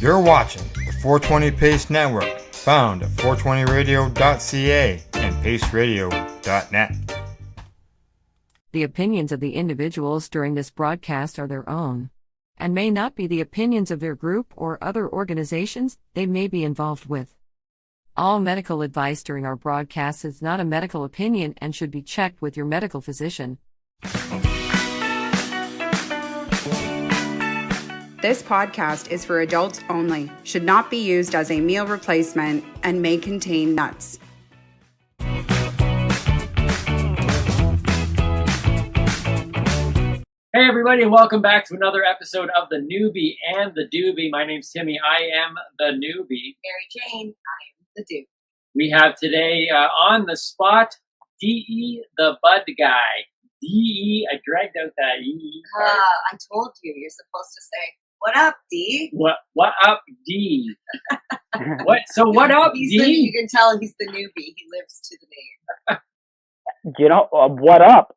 You're watching the 420 Pace Network, found at 420radio.ca and paceradio.net. The opinions of the individuals during this broadcast are their own, and may not be the opinions of their group or other organizations they may be involved with. All medical advice during our broadcast is not a medical opinion and should be checked with your medical physician. This podcast is for adults only, should not be used as a meal replacement, and may contain nuts. Hey everybody, and welcome back to another episode of the Noobie and The Doobie. My name's Timmy. I am the Noobie. Mary Jane, I am the Doobie. We have today on the spot, D.E. the Bud Guy. D.E. I dragged out that E. I told you, you're supposed to say, "What up, D?" What up, D? What up, D? You can tell he's the newbie. He lives to the name. What up?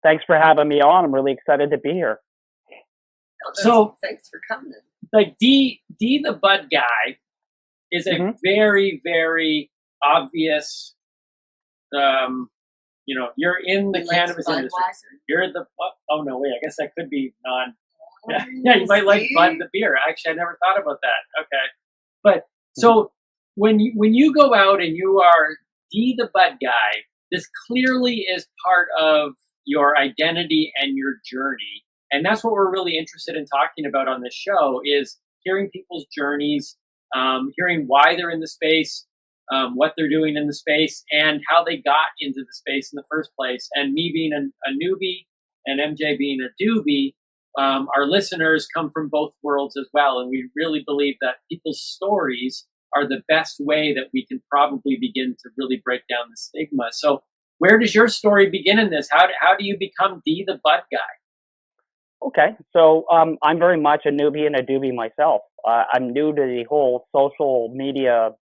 Thanks for having me on. I'm really excited to be here. So thanks for coming. Like D the Bud Guy is a very, very obvious. You're in the cannabis industry. You're the. Oh no, wait. I guess that could be non. Yeah, you might like Bud the beer. Actually, I never thought about that. Okay, but so when you go out and you are D the Bud Guy, this clearly is part of your identity and your journey, and that's what we're really interested in talking about on this show: is hearing people's journeys, hearing why they're in the space, what they're doing in the space, and how they got into the space in the first place. And me being a newbie and MJ being a doobie. Our listeners come from both worlds as well, and we really believe that people's stories are the best way that we can probably begin to really break down the stigma. So where does your story begin in this? How do you become D the Bud Guy? Okay, so I'm very much a newbie and a doobie myself. I'm new to the whole social media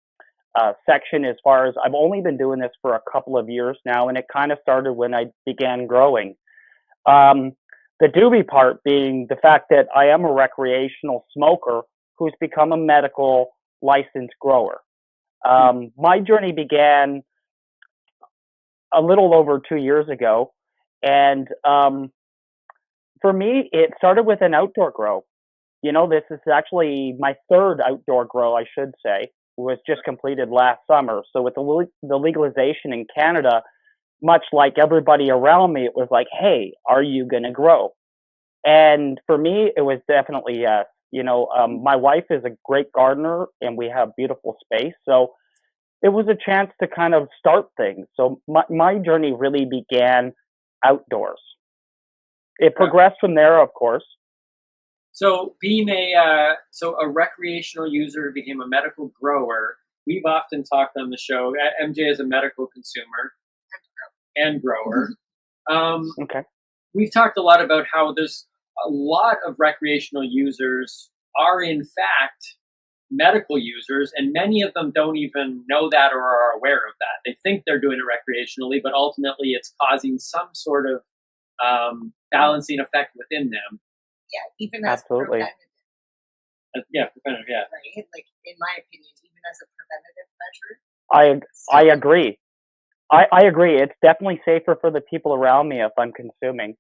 section as far as I've only been doing this for a couple of years now, and it kind of started when I began growing. The doobie part being the fact that I am a recreational smoker who's become a medical licensed grower. My journey began a little over 2 years ago, and for me, it started with an outdoor grow. This is actually my third outdoor grow, I should say. It was just completed last summer. So with the legalization in Canada, much like everybody around me, it was like, hey, are you going to grow? And for me, it was definitely yes. My wife is a great gardener and we have beautiful space. So it was a chance to kind of start things. So my journey really began outdoors. It progressed from there, of course. So being a recreational user became a medical grower. We've often talked on the show. MJ is a medical consumer and grower. Okay. We've talked a lot about how there's a lot of recreational users are in fact medical users, and many of them don't even know that or are aware of that. They think they're doing it recreationally, but ultimately it's causing some sort of balancing effect within them. Yeah, even as absolutely. Preventative, yeah. Right? Like, in my opinion, even as a preventative measure. I agree. I agree. It's definitely safer for the people around me if I'm consuming.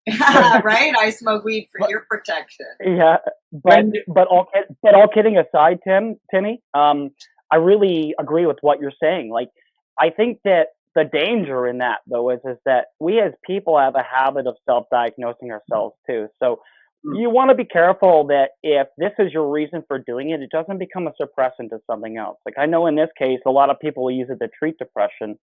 Right? I smoke weed for your protection. Yeah, but all kidding aside, Timmy, I really agree with what you're saying. Like, I think that the danger in that though is that we as people have a habit of self-diagnosing ourselves too. So you want to be careful that if this is your reason for doing it, it doesn't become a suppressant to something else. Like, I know in this case, a lot of people will use it to treat depression,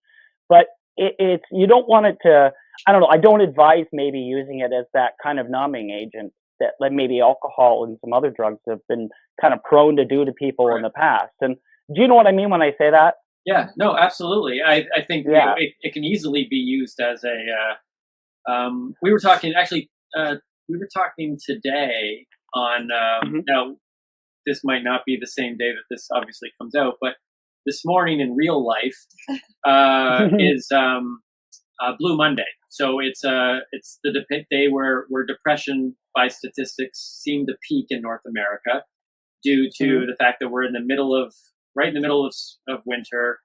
but it's you don't want it to. I don't know. I don't advise maybe using it as that kind of numbing agent that like maybe alcohol and some other drugs have been kind of prone to do to people in the past. And do you know what I mean when I say that? Yeah, no, absolutely. I think it can easily be used as a. We were talking today on. Now, this might not be the same day that this obviously comes out, but this morning in real life is Blue Monday. So it's the day where depression by statistics seem to peak in North America. due to the fact that we're right in the middle of winter.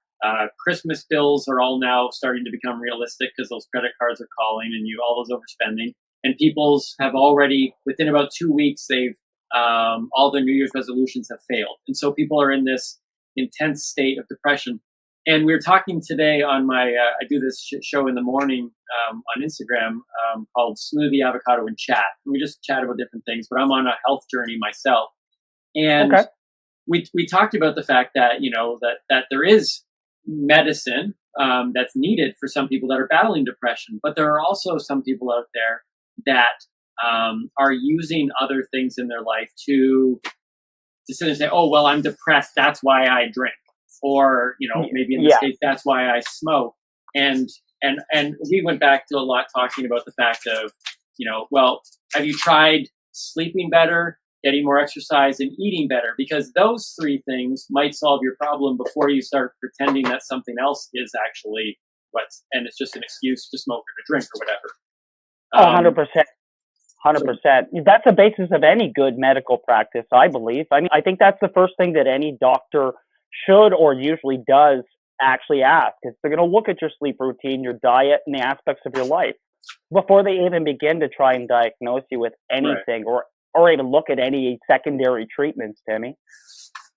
Christmas bills are all now starting to become realistic because those credit cards are calling and all those overspending. And people's have already, within about 2 weeks, they've all their New Year's resolutions have failed. And so people are in this intense state of depression. And we were talking today on my, I do this show in the morning on Instagram called Smoothie, Avocado, and Chat. And we just chat about different things, but I'm on a health journey myself. And we talked about the fact that, that there is medicine that's needed for some people that are battling depression, but there are also some people out there that are using other things in their life to sit and say, oh, well, I'm depressed, that's why I drink. Or, maybe in this case, that's why I smoke. And we went back to a lot talking about the fact of, well, have you tried sleeping better, getting more exercise, and eating better? Because those three things might solve your problem before you start pretending that something else is actually and it's just an excuse to smoke or to drink or whatever. 100%. 100%. That's the basis of any good medical practice, I believe. I mean, I think that's the first thing that any doctor should or usually does actually ask, is they're going to look at your sleep routine, your diet, and the aspects of your life before they even begin to try and diagnose you with anything or even look at any secondary treatments, Timmy.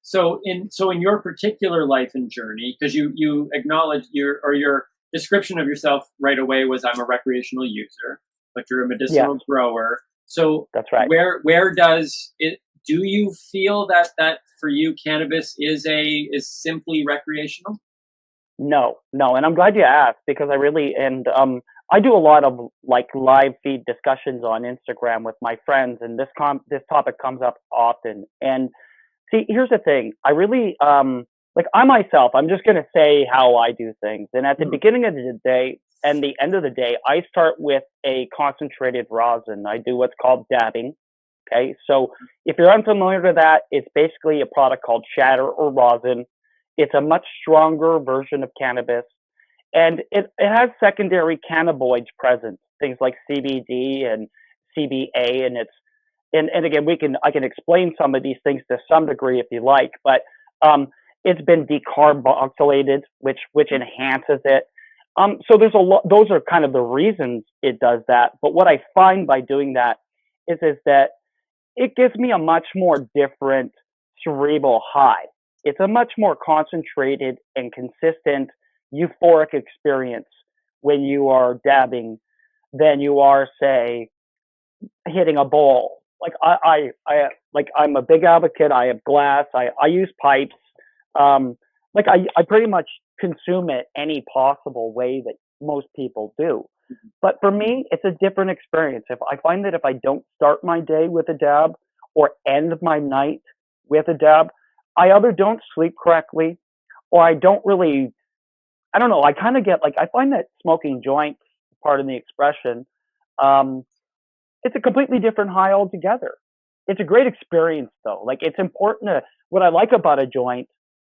So in your particular life and journey, because you acknowledge your description of yourself right away was, I'm a recreational user, but you're a medicinal grower. So that's right. Where does it? Do you feel that for you cannabis is simply recreational? No, and I'm glad you asked, because I do a lot of live feed discussions on Instagram with my friends, and this topic comes up often. And see, here's the thing: I really I myself, I'm just gonna say how I do things. And at the beginning of the day and the end of the day, I start with a concentrated rosin. I do what's called dabbing. Okay, so if you're unfamiliar with that, it's basically a product called shatter or rosin. It's a much stronger version of cannabis, and it has secondary cannabinoids present, things like CBD and CBA, and again, I can explain some of these things to some degree if you like, but it's been decarboxylated, which enhances it. So there's a lot. Those are kind of the reasons it does that. But what I find by doing that is that it gives me a much more different cerebral high. It's a much more concentrated and consistent euphoric experience when you are dabbing than you are, say, hitting a bowl. I'm a big advocate. I have glass. I use pipes. I pretty much consume it any possible way that most people do. But for me, it's a different experience. If I find that if I don't start my day with a dab or end my night with a dab, I either don't sleep correctly or I don't really, I don't know, I kind of get I find that smoking joints, pardon the expression, it's a completely different high altogether. It's a great experience though. It's important what I like about a joint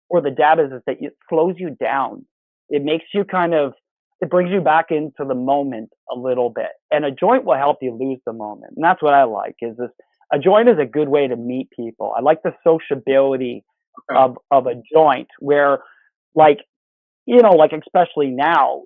or the dab is that it slows you down. It makes you it brings you back into the moment a little bit. And a joint will help you lose the moment. And that's what I like, a joint is a good way to meet people. I like the sociability of a joint where especially now,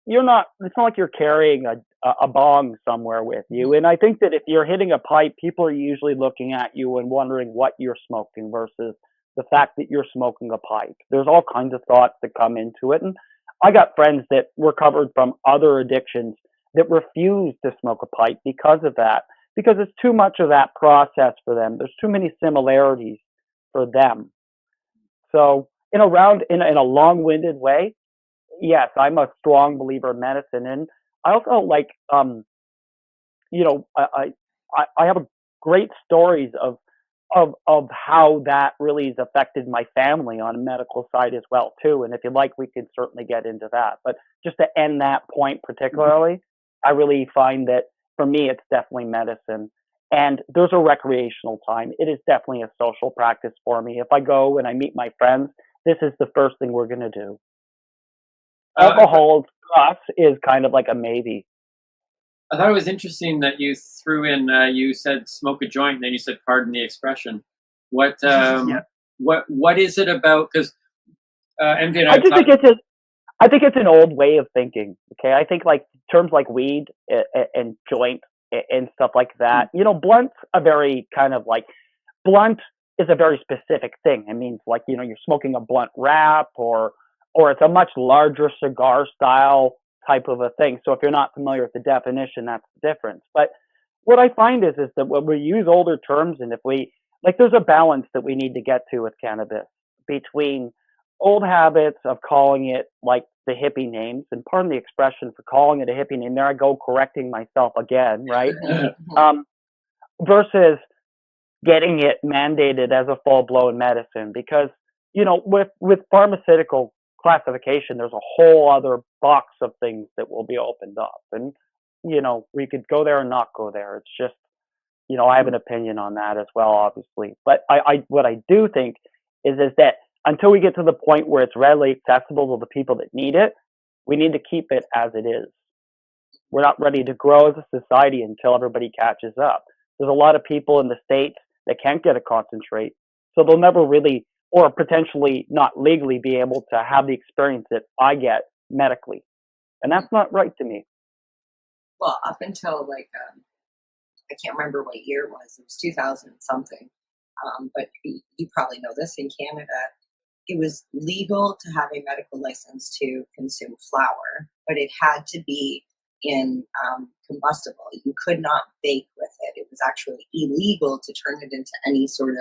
it's not like you're carrying a bong somewhere with you. And I think that if you're hitting a pipe, people are usually looking at you and wondering what you're smoking versus the fact that you're smoking a pipe. There's all kinds of thoughts that come into it. And I got friends that recovered from other addictions that refuse to smoke a pipe because of that, because it's too much of that process for them. There's too many similarities for them. So in a long-winded way, yes, I'm a strong believer in medicine. And I also I have great stories of how that really has affected my family on a medical side as well too. And if you like, we can certainly get into that. But just to end that point particularly, I really find that for me, it's definitely medicine. And there's a recreational time. It is definitely a social practice for me. If I go and I meet my friends, this is the first thing we're going to do. Alcohol for us is kind of like a maybe. I thought it was interesting that you threw in, you said smoke a joint, and then you said pardon the expression. What what is it about? Because MJ and I just think I think it's an old way of thinking. Okay, I think like terms like weed and joint and stuff like that. You know, blunt's a very kind of like blunt is a very specific thing. It means like, you know, you're smoking a blunt wrap or it's a much larger cigar style type of a thing. So if you're not familiar with the definition, that's the difference. But what I find is that when we use older terms and if we like, there's a balance that we need to get to with cannabis between old habits of calling it like the hippie names, and pardon the expression for calling it a hippie name. There I go correcting myself again, right? Versus getting it mandated as a full-blown medicine, because you know with pharmaceutical classification, there's a whole other box of things that will be opened up, and you know we could go there and not go there. It's just, you know, I have an opinion on that as well, obviously. But I what I do think is that until we get to the point where it's readily accessible to the people that need it, we need to keep it as it is. We're not ready to grow as a society until everybody catches up. There's a lot of people in the States that can't get a concentrate, so they'll never really, or potentially not legally, be able to have the experience that I get medically. And that's not right to me. Well, up until like, I can't remember what year it was 2000 something. But you probably know this, in Canada, it was legal to have a medical license to consume flower, but it had to be in combustible. You could not bake with it. It was actually illegal to turn it into any sort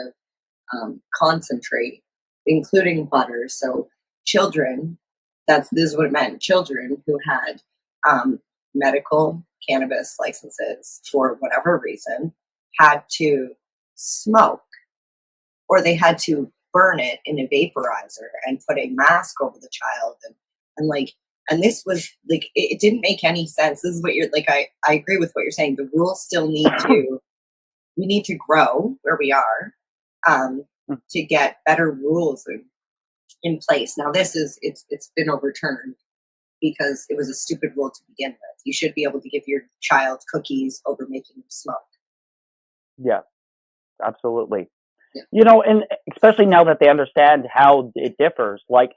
of concentrate, including butter. So children, this is what it meant. Children who had medical cannabis licenses for whatever reason had to smoke, or they had to burn it in a vaporizer and put a mask over the child. And this was like, it didn't make any sense. This is what you're like, I agree with what you're saying. The rules still need we need to grow where we are to get better rules in place. Now it's been overturned because it was a stupid rule to begin with. You should be able to give your child cookies over making them smoke. Yeah, absolutely. Yeah. You know, and especially now that they understand how it differs, like,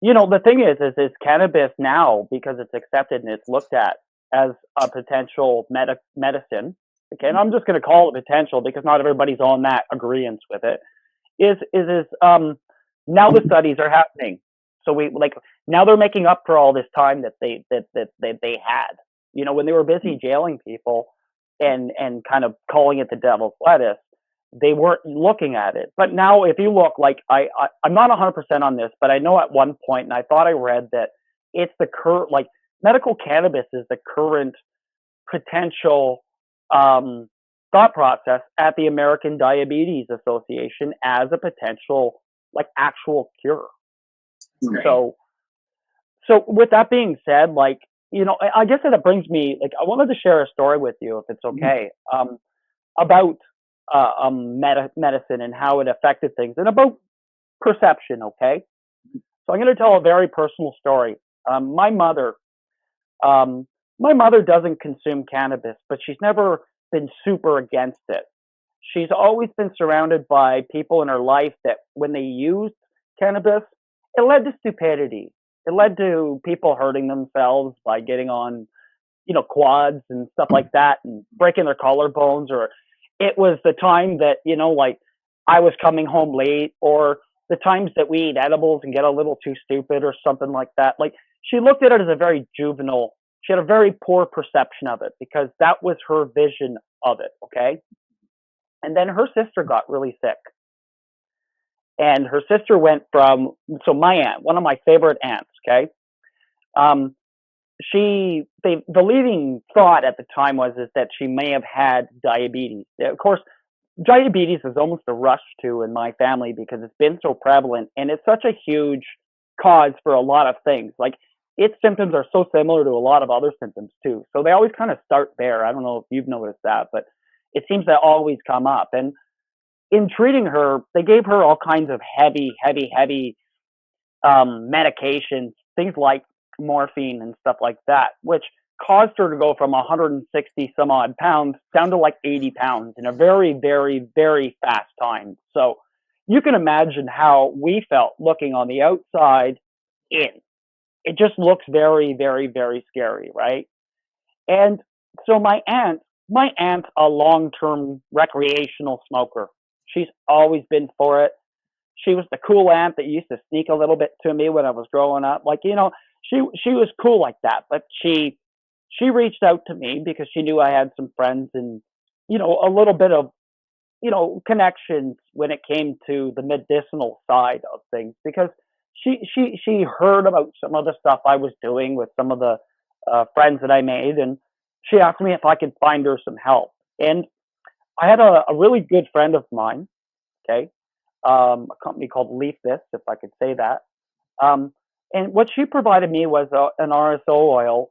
you know, the thing is cannabis now, because it's accepted and it's looked at as a potential medicine. Okay, and I'm just going to call it potential because not everybody's on that agreement with it. Now the studies are happening, so we like now they're making up for all this time that they had. You know, when they were busy jailing people and kind of calling it the devil's lettuce, they weren't looking at it. But now if you look, like I'm not 100% on this, but I know at one point, and I thought I read that it's the current, like medical cannabis is the current potential thought process at the American Diabetes Association as a potential like actual cure. Right. So with that being said, like, you know, I guess that it brings me, like, I wanted to share a story with you, if it's okay, about medicine and how it affected things, and about perception. Okay, so I'm going to tell a very personal story. My mother doesn't consume cannabis, but she's never been super against it. She's always been surrounded by people in her life that when they used cannabis, it led to stupidity. It led to people hurting themselves by getting on, you know, quads and stuff like that and breaking their collarbones. Or it was the time that, you know, like I was coming home late, or the times that we eat edibles and get a little too stupid or something like that. Like, she looked at it as a very juvenile. She had a very poor perception of it because that was her vision of it. Okay. And then her sister got really sick. And her sister went from, so my aunt, one of my favorite aunts, okay, the leading thought at the time was that she may have had diabetes. Of course, diabetes is almost a rush to in my family because it's been so prevalent, and it's such a huge cause for a lot of things. Like, its symptoms are so similar to a lot of other symptoms too. So they always kind of start there. I don't know if you've noticed that, but it seems to always come up. And in treating her, they gave her all kinds of heavy medications, things like morphine and stuff like that, which caused her to go from 160 some odd pounds down to like 80 pounds in a very, very, very fast time. So you can imagine how we felt looking on the outside in. It just looks very, very, very scary, right? And so my aunt's a long-term recreational smoker. She's always been for it. She was the cool aunt that used to sneak a little bit to me when I was growing up. Like, you know, she was cool like that, but she reached out to me because she knew I had some friends and, you know, a little bit of, you know, connections when it came to the medicinal side of things, because she heard about some of the stuff I was doing with some of the friends that I made, and she asked me if I could find her some help. And I had a really good friend of mine, okay, a company called Leaf This, if I could say that. And what she provided me was an RSO oil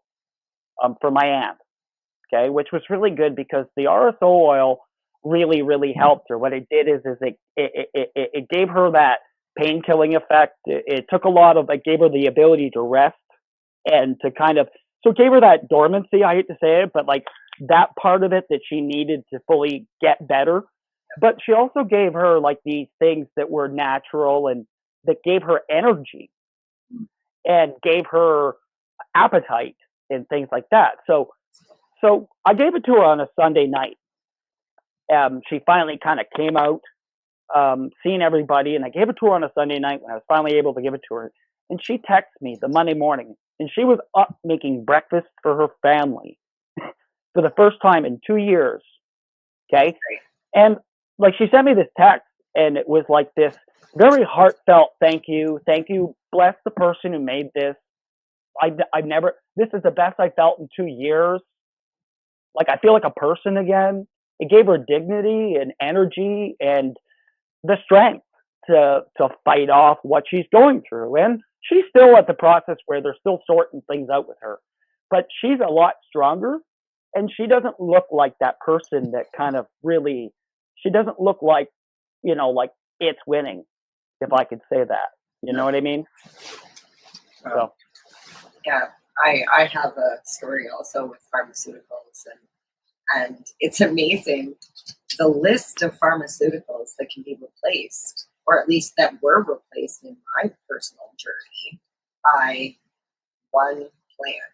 for my aunt, okay, which was really good because the RSO oil really, really helped her. What it did is it gave her that pain killing effect. It took a lot of, it gave her the ability to rest and to kind of, so it gave her that dormancy, I hate to say it, but like that part of it that she needed to fully get better. But she also gave her like these things that were natural and that gave her energy and gave her appetite and things like that. So I gave it to her on a Sunday night. She finally kind of came out, seeing everybody, and I gave it to her on a Sunday night when I was finally able to give it to her. And she texted me the Monday morning, and she was up making breakfast for her family for the first time in 2 years. Okay. And like, she sent me this text, and it was like this very heartfelt thank you. Bless the person who made this. I've never, this is the best I felt in 2 years. Like, I feel like a person again. It gave her dignity and energy and the strength to fight off what she's going through. And she's still at the process where they're still sorting things out with her, but she's a lot stronger, and she doesn't look like that person that kind of really, she doesn't look like, you know, like it's winning, if I could say that. You know what I mean? So. Yeah, I have a story also with pharmaceuticals, and it's amazing the list of pharmaceuticals that can be replaced, or at least that were replaced in my personal journey by one plant.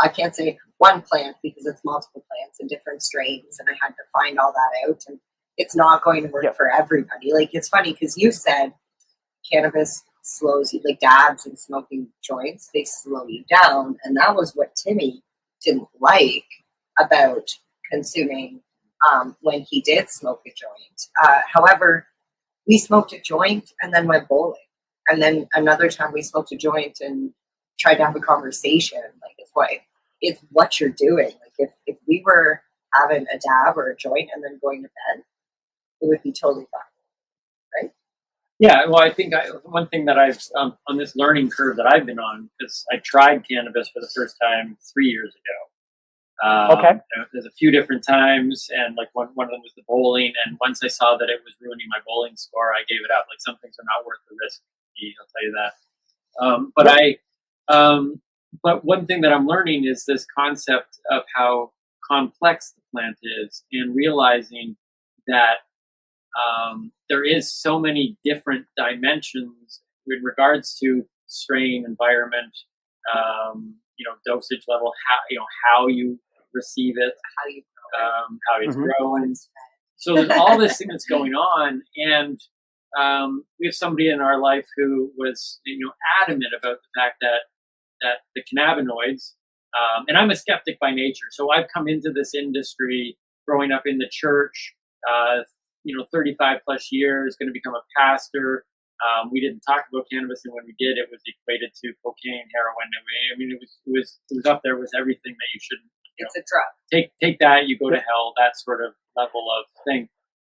I can't say one plant because it's multiple plants and different strains, and I had to find all that out, and it's not going to work for everybody. Like, it's funny because you said cannabis slows you, like dabs and smoking joints, they slow you down, and that was what Timmy didn't like about consuming when he did smoke a joint. However, we smoked a joint and then went bowling, and then another time we smoked a joint and tried to have a conversation. Like, it's what you're doing. Like, if we were having a dab or a joint and then going to bed, it would be totally fine, right? Yeah, well, I think one thing that I've on this learning curve that I've been on, because I tried cannabis for the first time 3 years ago. Okay. There's a few different times, and like one of them was the bowling. And once I saw that it was ruining my bowling score, I gave it up. Like, some things are not worth the risk. I'll tell you that. But one thing that I'm learning is this concept of how complex the plant is, and realizing that there is so many different dimensions in regards to strain, environment, dosage level, how you receive it, how it's grown. So there's all this thing that's going on, and we have somebody in our life who was, adamant about the fact that the cannabinoids, and I'm a skeptic by nature, so I've come into this industry growing up in the church. 35 plus years, going to become a pastor. We didn't talk about cannabis, and when we did, it was equated to cocaine, heroin. I mean, it was up there with everything that you shouldn't. It's a drug. Take that, you go to hell. That sort of level of thing.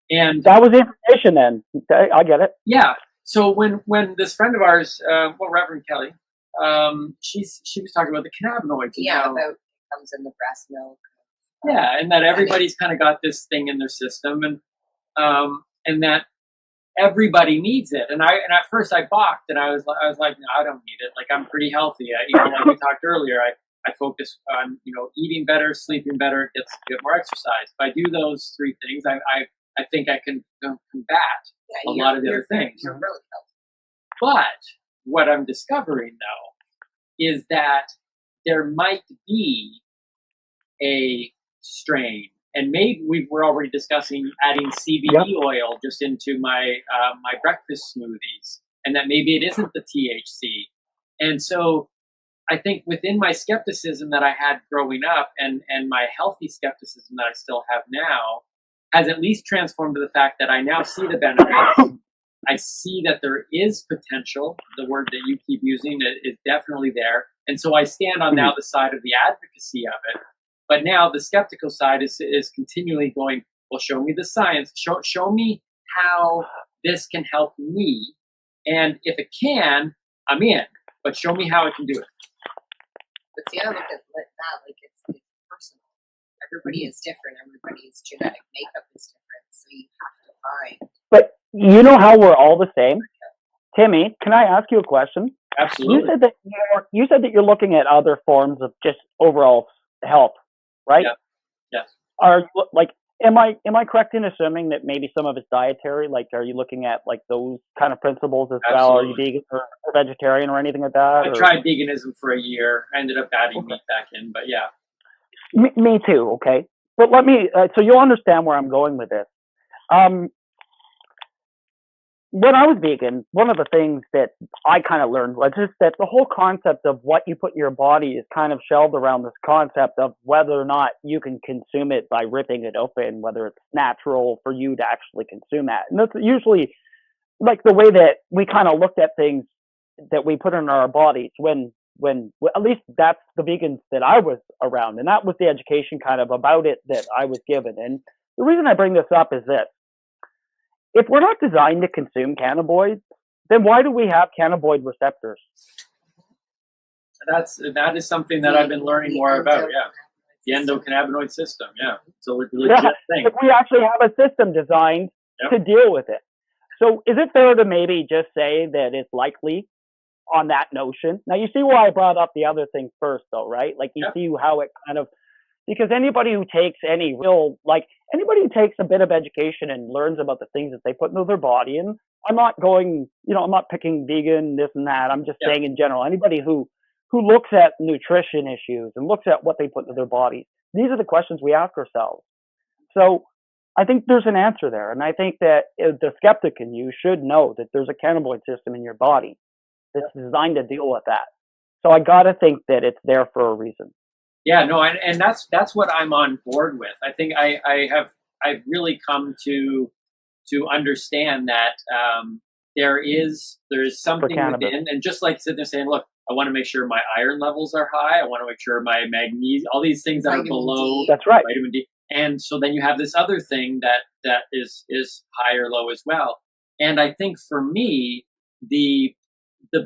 And that was information then. Okay, I get it. Yeah. So when this friend of ours, Reverend Kelly, she was talking about the cannabinoids. Yeah, about it comes in the breast milk. Yeah, and that everybody's kind of got this thing in their system, and that everybody needs it. And at first I balked, and I was like, no, I don't need it. Like, I'm pretty healthy. Like we talked earlier, I focus on, eating better, sleeping better, get more exercise. If I do those three things, I think I can combat a lot of the other things. You're really healthy. But what I'm discovering though is that there might be a strain, and maybe we're already discussing adding CBD oil just into my my breakfast smoothies, and that maybe it isn't the THC. And so I think within my skepticism that I had growing up, and my healthy skepticism that I still have now, has at least transformed to the fact that I now see the benefits. I see that there is potential. The word that you keep using is definitely there. And so I stand on now the side of the advocacy of it. But now the skeptical side is continually going, well, show me the science. Show me how this can help me. And if it can, I'm in. But show me how it can do it. But see, I look at that like it's personal. Everybody is different. Everybody's genetic makeup is different. So you have to find. But you know how we're all the same? Timmy, can I ask you a question? Absolutely. You said that you're looking at other forms of just overall health, right? Yeah. Yes. Are like, am I correct in assuming that maybe some of it's dietary? Like, are you looking at like those kind of principles as well? Are you vegan or vegetarian or anything like that? I tried veganism for a year. I ended up adding meat back in, but yeah. Me too. Okay, but let me. So you'll understand where I'm going with this. When I was vegan, one of the things that I kind of learned was just that the whole concept of what you put in your body is kind of shelved around this concept of whether or not you can consume it by ripping it open, whether it's natural for you to actually consume that. And that's usually like the way that we kind of looked at things that we put in our bodies when at least that's the vegans that I was around. And that was the education kind of about it that I was given. And the reason I bring this up is this. If we're not designed to consume cannabinoids, then why do we have cannabinoid receptors? That is something that I've been learning more about. Yeah, the endocannabinoid system. Yeah, it's a legit thing. If we actually have a system designed to deal with it. So is it fair to maybe just say that it's likely on that notion? Now you see why I brought up the other thing first, though, right? Like you see how it kind of. Because anybody who takes anybody who takes a bit of education and learns about the things that they put into their body, and I'm not going, I'm not picking vegan, this and that. I'm just saying in general, anybody who looks at nutrition issues and looks at what they put into their bodies, these are the questions we ask ourselves. So I think there's an answer there. And I think that the skeptic in you should know that there's a cannabinoid system in your body that's designed to deal with that. So I got to think that it's there for a reason. Yeah, no, and that's what I'm on board with. I think I've really come to understand that there is something within, and just like sitting there saying, look, I want to make sure my iron levels are high. I want to make sure my magnesium, all these things that are below. That's right. Vitamin D. And so then you have this other thing that is high or low as well. And I think for me, the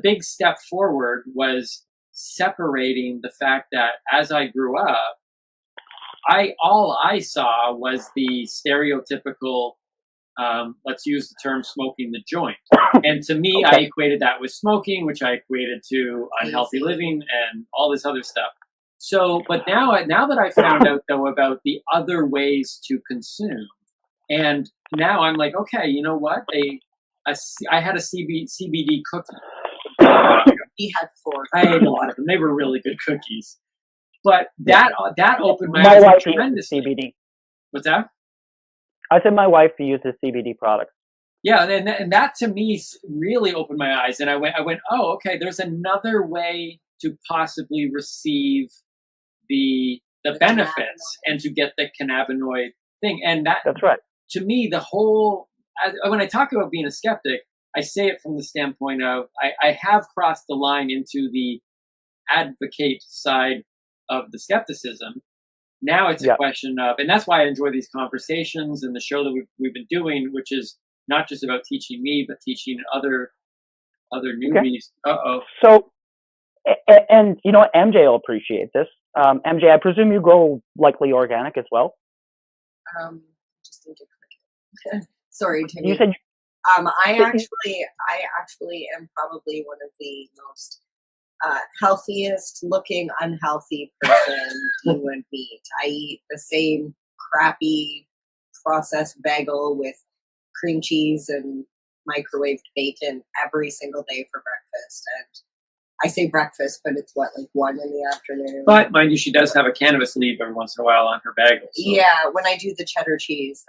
big step forward was separating the fact that as I grew up, all I saw was the stereotypical, let's use the term smoking the joint. And to me, I equated that with smoking, which I equated to unhealthy living and all this other stuff. So, but now that I found out though about the other ways to consume, and now I'm like, okay, you know what? I had a CBD cookie. He had 4. I ate a lot of them. They were really good cookies. But that opened my eyes tremendously. CBD. What's that? I said my wife uses CBD products. Yeah, and that to me really opened my eyes. And I went, oh, okay, there's another way to possibly receive the benefits and to get the cannabinoid thing. And that's right. To me, when I talk about being a skeptic, I say it from the standpoint of I have crossed the line into the advocate side of the skepticism. Now it's a question of, and that's why I enjoy these conversations and the show that we've been doing, which is not just about teaching me, but teaching other newbies. So, and you know what, MJ will appreciate this. MJ, I presume you grow likely organic as well. Just need to click it. Sorry, Timmy. You said. I actually am probably one of the most healthiest looking unhealthy person you would meet. I eat the same crappy processed bagel with cream cheese and microwaved bacon every single day for breakfast. And I say breakfast, but it's what, like 1 in the afternoon. But mind you, she does have a cannabis leaf every once in a while on her bagel. So. Yeah, when I do the cheddar cheese.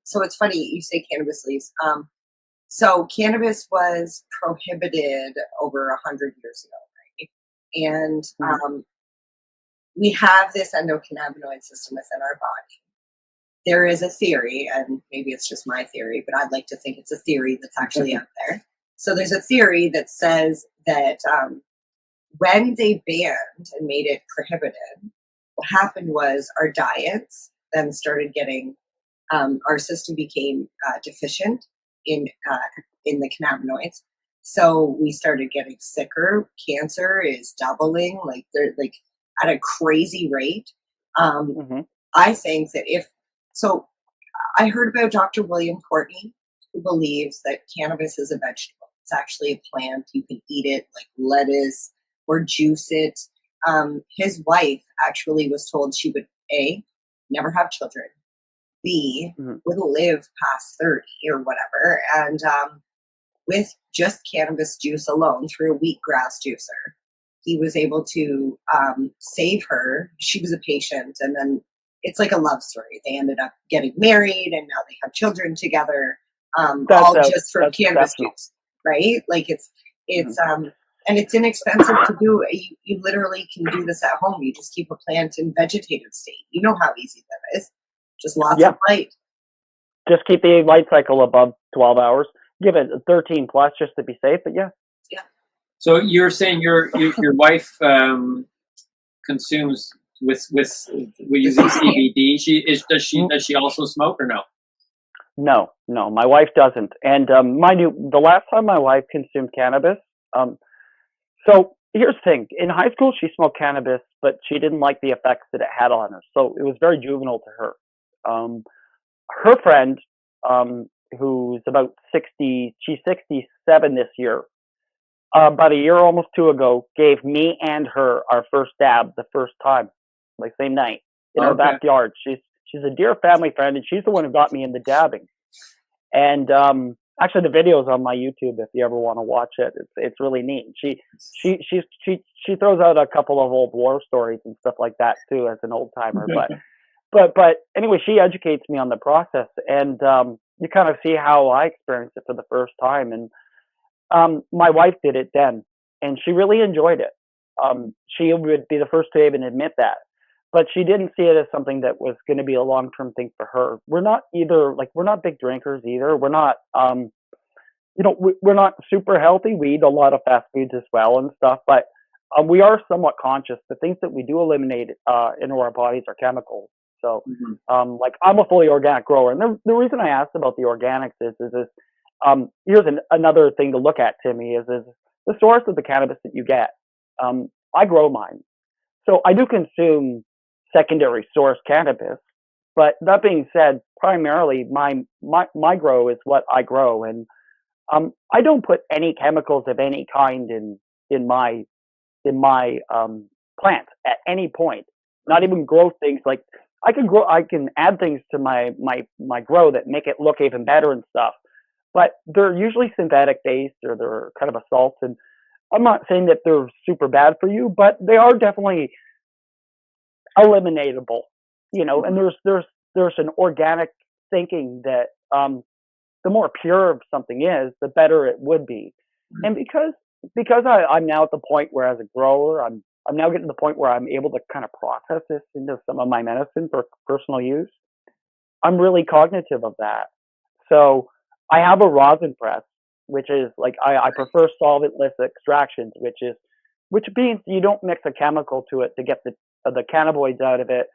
So it's funny you say cannabis leaves. So cannabis was prohibited over 100 years ago, right? And we have this endocannabinoid system within our body. There is a theory, and maybe it's just my theory, but I'd like to think it's a theory that's actually out there. So there's a theory that says that when they banned and made it prohibited, what happened was our diets then started getting, our system became deficient in the cannabinoids. So we started getting sicker. Cancer is doubling, like they're like at a crazy rate. I think that so I heard about Dr. William Courtney, who believes that cannabis is a vegetable. It's actually a plant. You can eat it like lettuce or juice it. His wife actually was told she would A, never have children, B, wouldn't live past 30 or whatever. And with just cannabis juice alone through a wheatgrass juicer, he was able to save her. She was a patient, and then it's like a love story. They ended up getting married, and now they have children together, all just from cannabis juice, right? Like it's and it's inexpensive to do. You literally can do this at home. You just keep a plant in vegetative state. You know how easy that is. Just lots of light. Just keep the light cycle above 12 hours. Give it 13 plus just to be safe, but yeah. So you're saying your wife consumes with using CBD. Does she also smoke or no? No, my wife doesn't. And mind you, the last time my wife consumed cannabis, so here's the thing. In high school, she smoked cannabis, but she didn't like the effects that it had on her. So it was very juvenile to her. Her friend, who's about 60, she's 67 this year, about a year, almost 2 ago, gave me and her our first dab the first time, like same night, in our backyard. She's a dear family friend, and she's the one who got me into dabbing. And actually, the video's on my YouTube if you ever want to watch it. It's really neat. She throws out a couple of old war stories and stuff like that too, as an old timer. But anyway, she educates me on the process, and you kind of see how I experienced it for the first time. And my wife did it then, and she really enjoyed it. She would be the first to even admit that, but she didn't see it as something that was going to be a long-term thing for her. We're not big drinkers either. We're not, we're not super healthy. We eat a lot of fast foods as well and stuff, but we are somewhat conscious. The things that we do eliminate into our bodies are chemicals. So, like I'm a fully organic grower, and the reason I asked about the organics is here's another thing to look at, Timmy, is the source of the cannabis that you get. I grow mine, so I do consume secondary source cannabis. But that being said, primarily my grow is what I grow, and I don't put any chemicals of any kind in my plant at any point. Not even grow things like I can add things to my grow that make it look even better and stuff. But they're usually synthetic based, or they're kind of a salt. And I'm not saying that they're super bad for you, but they are definitely eliminatable, and there's an organic thinking that the more pure something is, the better it would be. And because I'm now at the point where, as a grower, I'm now getting to the point where I'm able to kind of process this into some of my medicine for personal use. I'm really cognitive of that. So I have a rosin press, which is like I prefer solventless extractions, which means you don't mix a chemical to it to get the cannabinoids out of it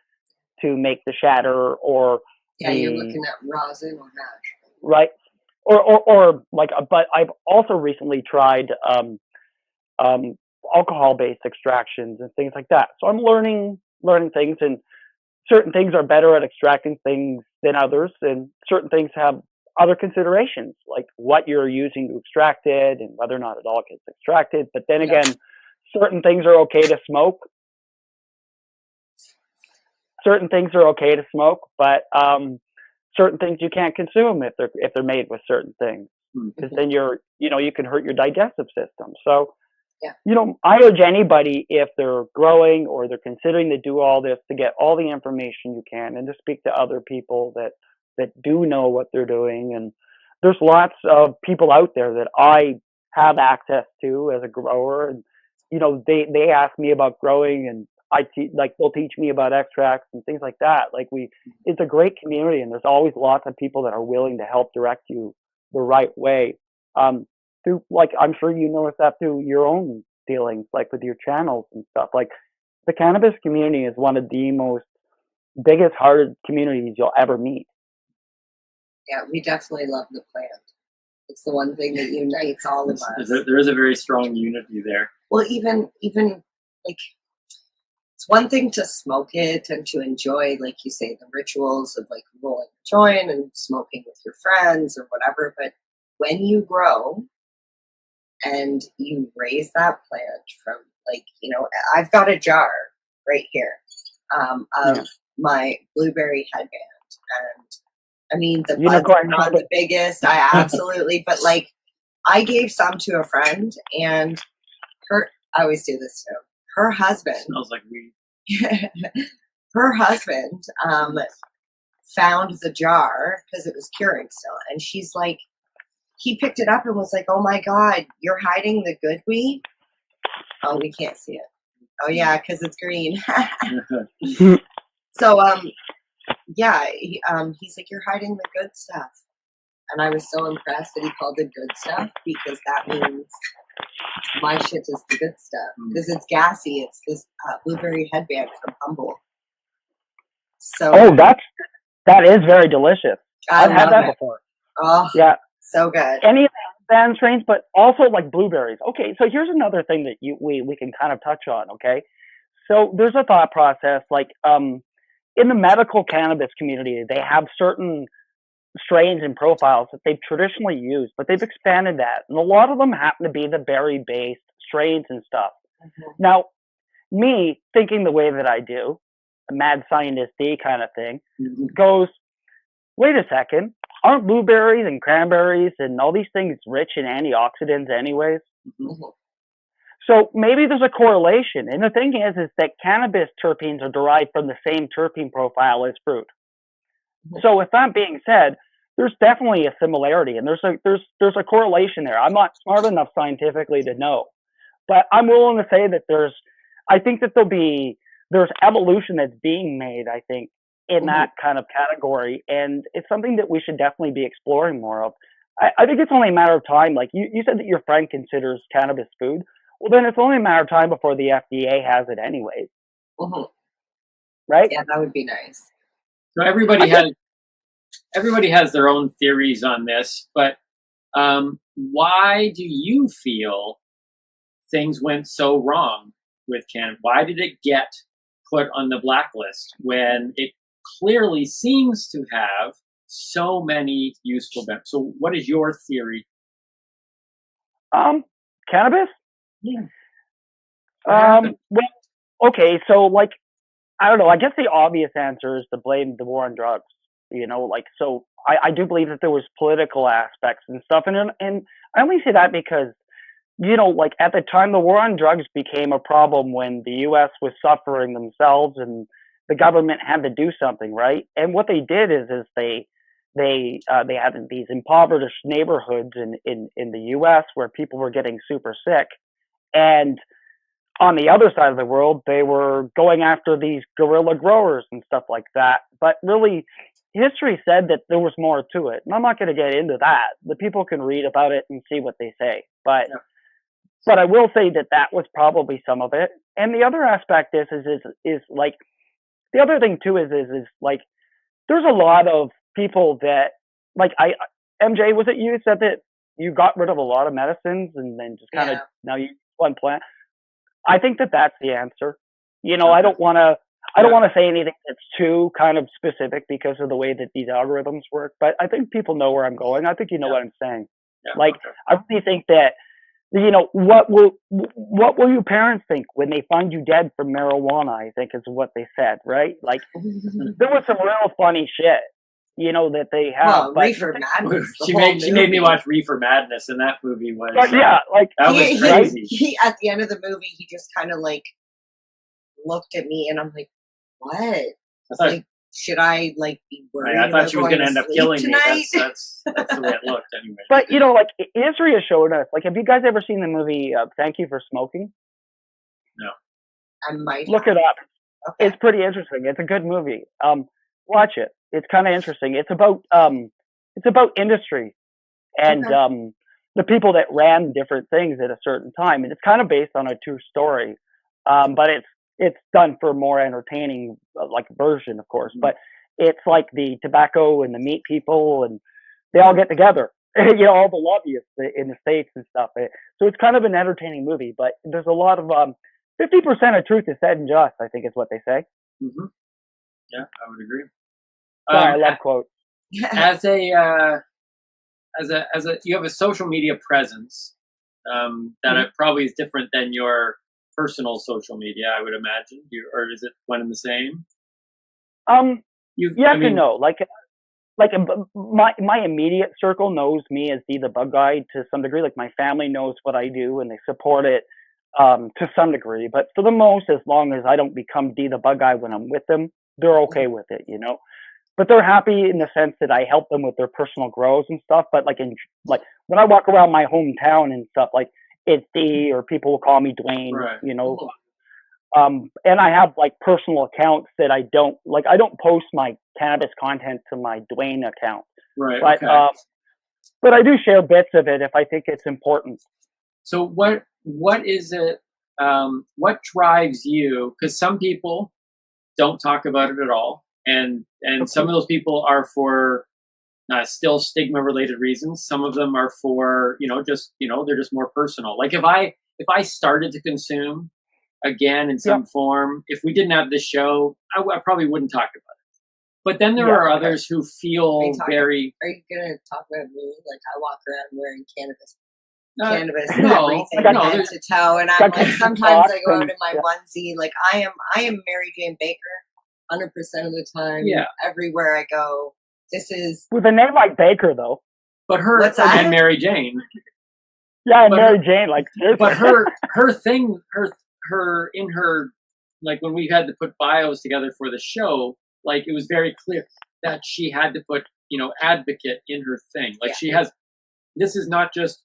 to make the shatter or you're looking at rosin or hash, right? Or like, but I've also recently tried alcohol-based extractions and things like that. So I'm learning things, and certain things are better at extracting things than others, and certain things have other considerations, like what you're using to extract it and whether or not it all gets extracted. But then again, certain things are okay to smoke. Certain things are okay to smoke, but certain things you can't consume if they're made with certain things, because then you can hurt your digestive system. So, I urge anybody, if they're growing or they're considering to do all this, to get all the information you can and to speak to other people that do know what they're doing. And there's lots of people out there that I have access to as a grower, and they ask me about growing, and they'll teach me about extracts and things like that. It's a great community, and there's always lots of people that are willing to help direct you the right way. Through, I'm sure you notice that through your own dealings, with your channels and stuff. The cannabis community is one of the most biggest hearted communities you'll ever meet. Yeah, we definitely love the plant. It's the one thing that unites all of us. There is a very strong unity there. Well, even it's one thing to smoke it and to enjoy, like you say, the rituals of rolling a joint and smoking with your friends or whatever. But when you grow and you raise that plant from I've got a jar right here of my blueberry headband, and I mean, the buds are not the biggest. I absolutely, but I gave some to a friend, and I always do this too. Her husband smells like weed. Her husband found the jar because it was curing still, and she's like, he picked it up and was like, "Oh my God, you're hiding the good weed." Oh, we can't see it. Oh yeah, because it's green. So he's like, "You're hiding the good stuff," and I was so impressed that he called it good stuff, because that means my shit is the good stuff, because it's gassy. It's this blueberry headband from Humboldt. So that is very delicious. I've had that before. Oh yeah, so good. Any band strains, but also blueberries. Okay, so here's another thing that we can kind of touch on. Okay, so there's a thought process in the medical cannabis community. They have certain strains and profiles that they've traditionally used, but they've expanded that, and a lot of them happen to be the berry-based strains and stuff. Now, me thinking the way that I do, a mad scientist-y kind of thing, goes, wait a second, aren't blueberries and cranberries and all these things rich in antioxidants anyways? So maybe there's a correlation. And the thing is that cannabis terpenes are derived from the same terpene profile as fruit. So with that being said, there's definitely a similarity, and there's a correlation there. I'm not smart enough scientifically to know, but I'm willing to say that I think that there's evolution that's being made, I think, in that kind of category, and it's something that we should definitely be exploring more of. I think it's only a matter of time. You said that your friend considers cannabis food. Well, then it's only a matter of time before the FDA has it anyways. Right? Yeah, that would be nice. So everybody has their own theories on this, but why do you feel things went so wrong with cannabis? Why did it get put on the blacklist when it clearly seems to have so many useful benefits? So what is your theory? Cannabis? Yeah. Well, okay, so I don't know. I guess the obvious answer is to blame the war on drugs. So I do believe that there was political aspects and stuff, and I only say that because at the time the war on drugs became a problem when the U.S. was suffering themselves and the government had to do something, right? And what they did is they had these impoverished neighborhoods in the U.S. where people were getting super sick, and on the other side of the world, they were going after these guerrilla growers and stuff like that. But really, history said that there was more to it. And I'm not going to get into that. The people can read about it and see what they say. But I will say that was probably some of it. And the other aspect is the other thing too is there's a lot of people that MJ, was it you said that you got rid of a lot of medicines and then just kind of now you use one plant? I think that's the answer. I don't want to say anything that's too kind of specific because of the way that these algorithms work, but I think people know where I'm going. I think you know what I'm saying. I really think that what will your parents think when they find you dead from marijuana? I think is what they said, right? Like there was some real funny shit, that they have. Well, but Reefer Madness. She made me watch Reefer Madness, and that movie was yeah, like that was crazy. He at the end of the movie, he just kind of like looked at me, and I'm like, "What? Like, should I like be worried?" I thought she was going to end up killing tonight? me. That's the way it looked, anyway. But like history has shown us. Like, have you guys ever seen the movie Thank You for Smoking? No. I might look it up. Okay. It's pretty interesting. It's a good movie. Watch it. It's kind of interesting. It's about industry and the people that ran different things at a certain time, and it's kind of based on a true story. But it's done for a more entertaining like version, of course. But it's like the tobacco and the meat people, and they all get together. All the lobbyists in the States and stuff. So it's kind of an entertaining movie, but there's a lot of 50% of truth is said and just, I think is what they say. Mm-hmm. Yeah, I would agree. Sorry, I love quotes. As you have a social media presence that probably is different than your personal social media, I would imagine. Or is it one and the same? Yes and no. Like my immediate circle knows me as the bug guy to some degree. Like my family knows what I do and they support it to some degree. But for the most, as long as I don't become the bug guy when I'm with them, they're okay with it, But they're happy in the sense that I help them with their personal growth and stuff. But like when I walk around my hometown and stuff, like it's D, or people will call me Dwayne, right. And I have like personal accounts that I don't post my cannabis content to my Dwayne account. Right. But okay. But I do share bits of it if I think it's important. So what is it? What drives you? Because some people don't talk about it at all, and some of those people are for still stigma related reasons. Some of them are for they're just more personal. Like if I started to consume again in some form, if we didn't have this show, I probably wouldn't talk about it. But then there are others who feel very. Are you gonna talk about me? Like I walk around wearing cannabis no, everything head to toe, and I'm like sometimes I go out in my onesie. Like I am Mary Jane Baker, 100% of the time. Yeah, everywhere I go. This is with a name like Baker though. But her and Mary Jane. Yeah, Mary Jane, like seriously. But her thing, her in her, like when we had to put bios together for the show, like it was very clear that she had to put advocate in her thing. Like she has, this is not just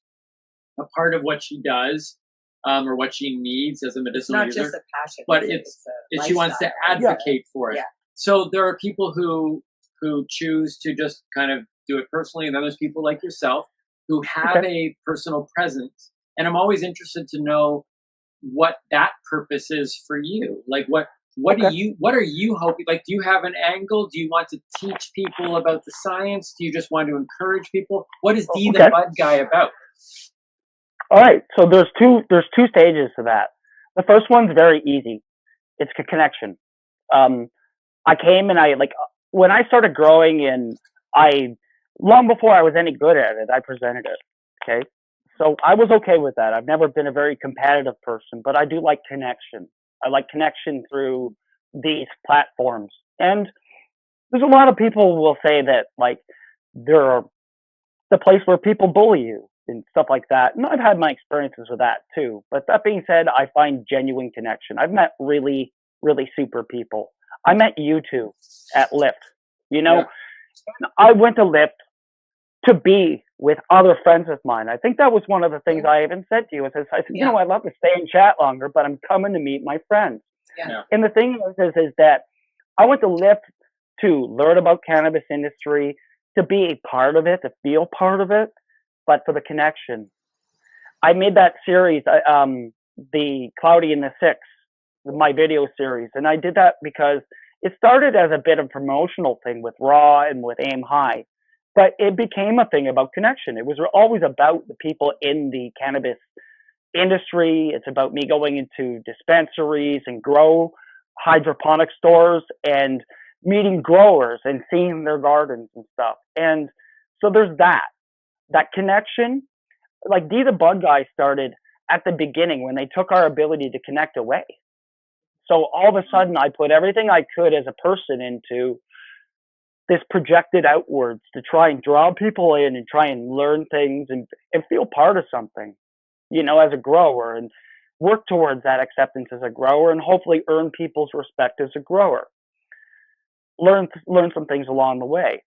a part of what she does or what she needs as a medicinal user. It's not just a passion, but it's she wants to advocate for it. Yeah. So there are people who choose to just kind of do it personally, and then there's people like yourself who have a personal presence. And I'm always interested to know what that purpose is for you. Like what are you hoping? Like, do you have an angle? Do you want to teach people about the science? Do you just want to encourage people? What is the Bud Guy about? All right, so there's two stages to that. The first one's very easy. It's a connection. I came and when I started growing, and long before I was any good at it, I presented it. Okay, so I was okay with that. I've never been a very competitive person, but I do like connection. I like connection through these platforms. And there's a lot of people who will say that like they're the place where people bully you and stuff like that. And I've had my experiences with that too. But that being said, I find genuine connection. I've met really, really super people. I met you two at Lyft. I went to Lyft to be with other friends of mine. I think that was one of the things I even said to you. I said, I'd love to stay and chat longer, but I'm coming to meet my friends. Yeah. And the thing is that I went to Lyft to learn about cannabis industry, to be a part of it, to feel part of it, but for the connection. I made that series, the Cloudy and the Six, my video series, and I did that because it started as a bit of a promotional thing with Raw and with Aim High, but it became a thing about connection. It was always about the people in the cannabis industry. It's about me going into dispensaries and grow hydroponic stores and meeting growers and seeing their gardens and stuff. And so there's that connection. like the bud guy started at the beginning when they took our ability to connect away. So all of a sudden I put everything I could as a person into this projected outwards to try and draw people in and try and learn things and feel part of something, you know, as a grower, and work towards that acceptance as a grower, and hopefully earn people's respect as a grower. Learn some things along the way.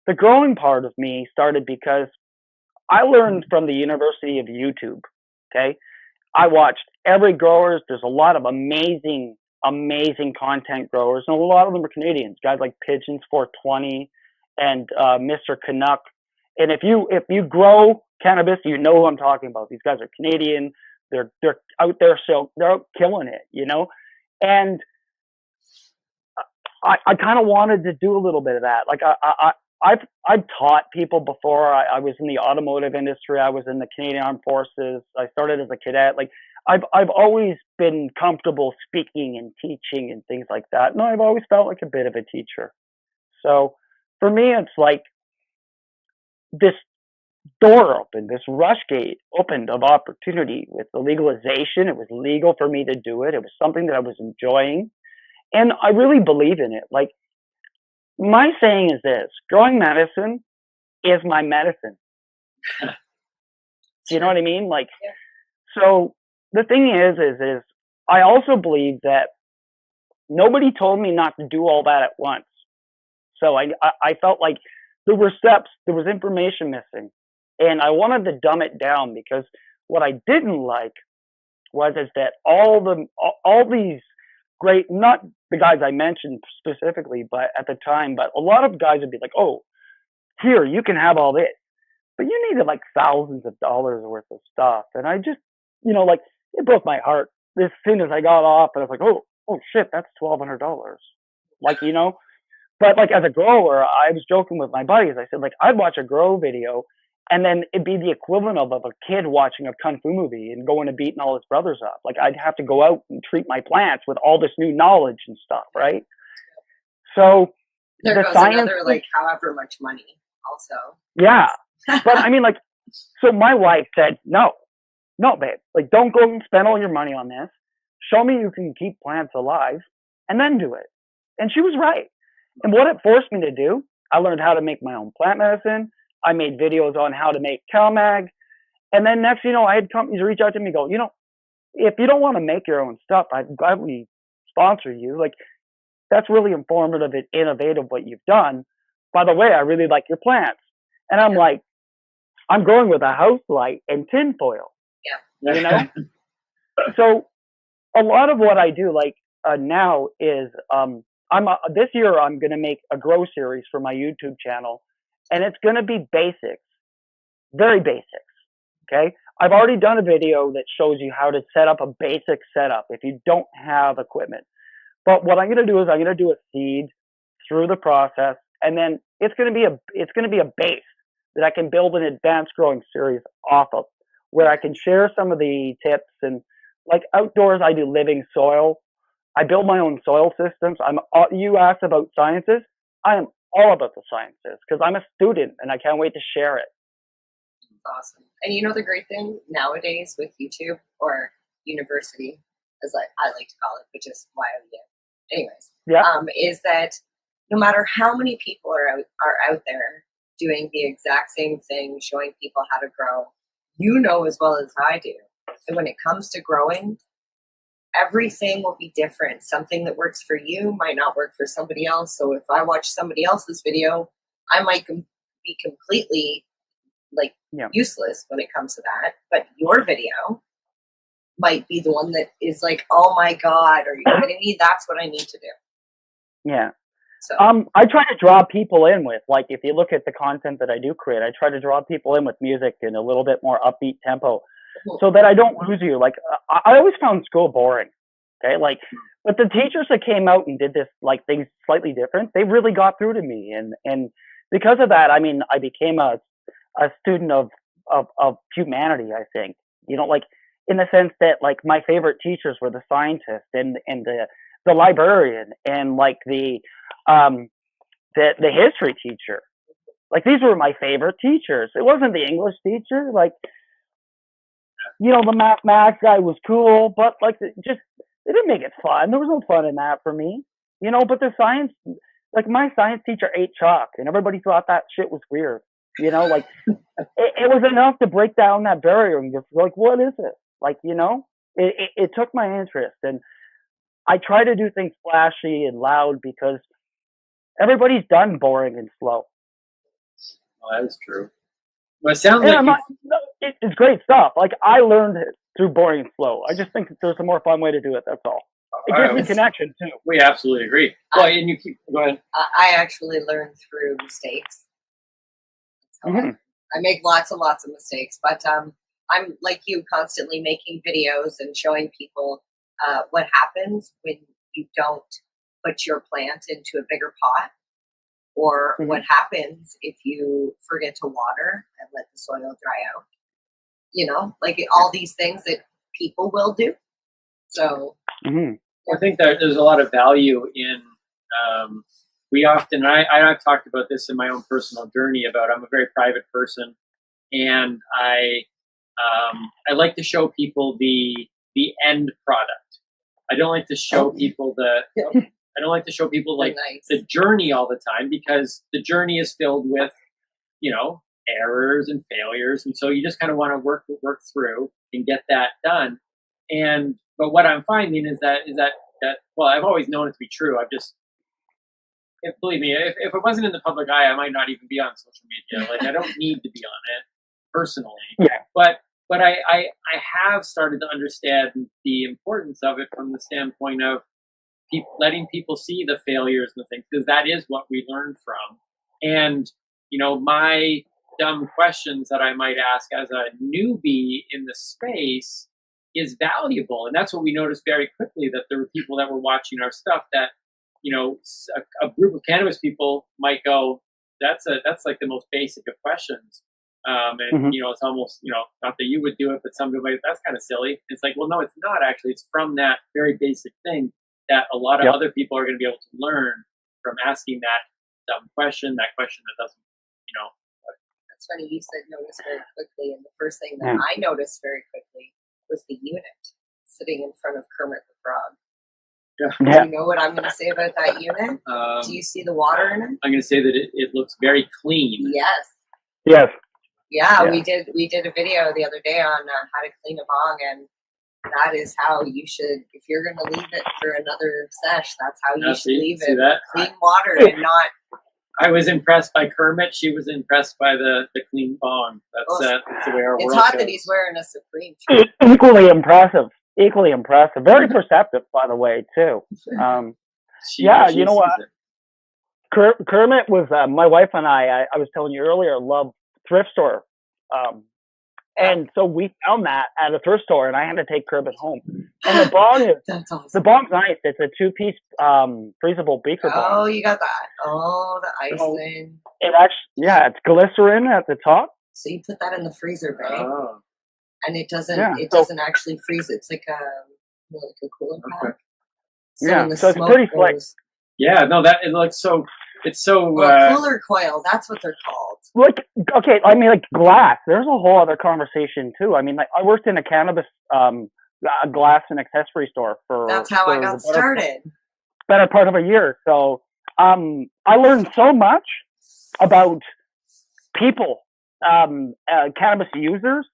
The growing part of me started because I learned from the University of YouTube. Okay, I watched every growers. There's a lot of amazing content growers, and a lot of them are Canadians. Guys like Pigeons 420 and Mr. Canuck. And if you grow cannabis, you know who I'm talking about. These guys are Canadian. They're out there, so they're out killing it, you know. And I kind of wanted to do a little bit of that. Like I've taught people before. I was in the automotive industry. I was in the Canadian Armed Forces. I started as a cadet. Like I've always been comfortable speaking and teaching and things like that. And I've always felt like a bit of a teacher. So for me, it's like this door opened, this rush gate opened of opportunity with the legalization. It was legal for me to do it. It was something that I was enjoying. And I really believe in it. Like, my saying is this: growing medicine is my medicine. Do you know what I mean? Like, so the thing is I also believe that nobody told me not to do all that at once. So I felt like there were steps, there was information missing, and I wanted to dumb it down, because what I didn't like was that all these great, not the guys I mentioned specifically, but at the time, but a lot of guys would be like, oh, here, you can have all this, but you needed like thousands of dollars worth of stuff. And I just, you know, like, it broke my heart as soon as I got off, and I was like, oh shit, that's $1,200. Like, you know, but like as a grower, I was joking with my buddies. I said, like, I'd watch a grow video, and then it'd be the equivalent of a kid watching a kung fu movie and going and beating all his brothers up. Like, I'd have to go out and treat my plants with all this new knowledge and stuff, right? So there the goes science, another, like, however much money also. yeah. But I mean, like, so my wife said, no, babe, like, don't go and spend all your money on this. Show me you can keep plants alive, and then do it. And she was right. And what it forced me to do, I learned how to make my own plant medicine. I made videos on how to make CalMag. And then next, you know, I had companies reach out to me and go, you know, if you don't want to make your own stuff, I'd gladly sponsor you. Like, that's really informative and innovative what you've done. By the way, I really like your plants. And I'm like, I'm growing with a house light and tinfoil. Yeah. You know? So a lot of what I do, like, now is, this year I'm going to make a grow series for my YouTube channel, and it's going to be basics, very basics. Okay. I've already done a video that shows you how to set up a basic setup if you don't have equipment. But what I'm going to do is I'm going to do a seed through the process, and then it's going to be a base that I can build an advanced growing series off of, where I can share some of the tips. And like outdoors, I do living soil. I build my own soil systems. You asked about sciences. I am all about the sciences because I'm a student and I can't wait to share it. Awesome. And you know the great thing nowadays with YouTube, or university, as I like to call it, which is YOU. Anyways, is that no matter how many people are out there doing the exact same thing, showing people how to grow, you know as well as I do, that when it comes to growing, everything will be different. Something that works for you might not work for somebody else. So if I watch somebody else's video, I might be completely useless when it comes to that. But your video might be the one that is like, oh my God, are you kidding me? That's what I need to do. Yeah. So I try to draw people in with, like, if you look at the content that I do create, I try to draw people in with music and a little bit more upbeat tempo, so that I don't lose you. Like, I always found school boring. Okay. Like, but the teachers that came out and did this, like, things slightly different, they really got through to me. And because of that, I mean, I became a student of humanity, I think, you know, like, in the sense that, like, my favorite teachers were the scientist and the librarian and, like, the history teacher. Like, these were my favorite teachers. It wasn't the English teacher. Like, the math guy was cool, but like they didn't make it fun. There was no fun in that for me, but the science, like my science teacher ate chalk and everybody thought that shit was weird, like it was enough to break down that barrier and just like, what is it? Like, it took my interest, and I try to do things flashy and loud because everybody's done boring and slow. Well, that is true. Well, it sounds And like it's great stuff. Like I learned it through boring and slow. I just think that there's a more fun way to do it. That's all. It gives me connection too. we absolutely agree. Well, and you go ahead. I actually learned through mistakes. I make lots and lots of mistakes, but I'm like you, constantly making videos and showing people what happens when you don't put your plant into a bigger pot, or what happens if you forget to water and let the soil dry out. Like all these things that people will do. So I think that there's a lot of value in. We often, I've talked about this in my own personal journey about, I'm a very private person, and I like to show people the end product. I don't like to show people I don't like to show people like the journey all the time, because the journey is filled with, errors and failures, and so you just kind of want to work through and get that done. But what I'm finding is that well, I've always known it to be true. Believe me, if it wasn't in the public eye, I might not even be on social media. Like I don't need to be on it personally. Yeah. But I have started to understand the importance of it from the standpoint of letting people see the failures and the things, because that is what we learn from. And my dumb questions that I might ask as a newbie in the space is valuable, and that's what we noticed very quickly, that there were people that were watching our stuff that a group of cannabis people might go, that's like the most basic of questions, and it's almost not that you would do it, but some people might, that's kind of silly. It's like, well, no, it's not actually. It's from that very basic thing that a lot of other people are going to be able to learn from asking that dumb question, that question that doesn't, That's funny you said notice very quickly, and the first thing that I noticed very quickly was the unit sitting in front of Kermit the Frog. Do you know what I'm going to say about that unit? Do you see the water in it? I'm going to say that it looks very clean. Yes. Yeah, we did a video the other day on how to clean a bong, and that is how you should, if you're going to leave it for another sesh, that's how you should leave it. Clean water and not. I was impressed by Kermit. She was impressed by the clean bong. That's the way our world It's hot goes. that he's wearing a Supreme. Equally impressive. Very perceptive, by the way, too. You know what? Kermit was my wife and I was telling you earlier, love thrift store. And so we found that at a thrift store, and I had to take Kermit home. And the bong awesome. The bong's nice. It's a 2-piece freezable beaker bong. Oh, you got that. Oh, the icing. It actually, it's glycerin at the top. So you put that in the freezer, babe. Oh. And it doesn't actually freeze. It's like a cooler pack. So, so it's pretty slick. Yeah, no, it looks so. It's so. Cooler coil. That's what they're called. Like, okay, I mean, like glass. There's a whole other conversation too. I mean, like I worked in a cannabis, a glass and accessory store for. That's how I got started. Better part of a year. So, I learned so much about people, cannabis users,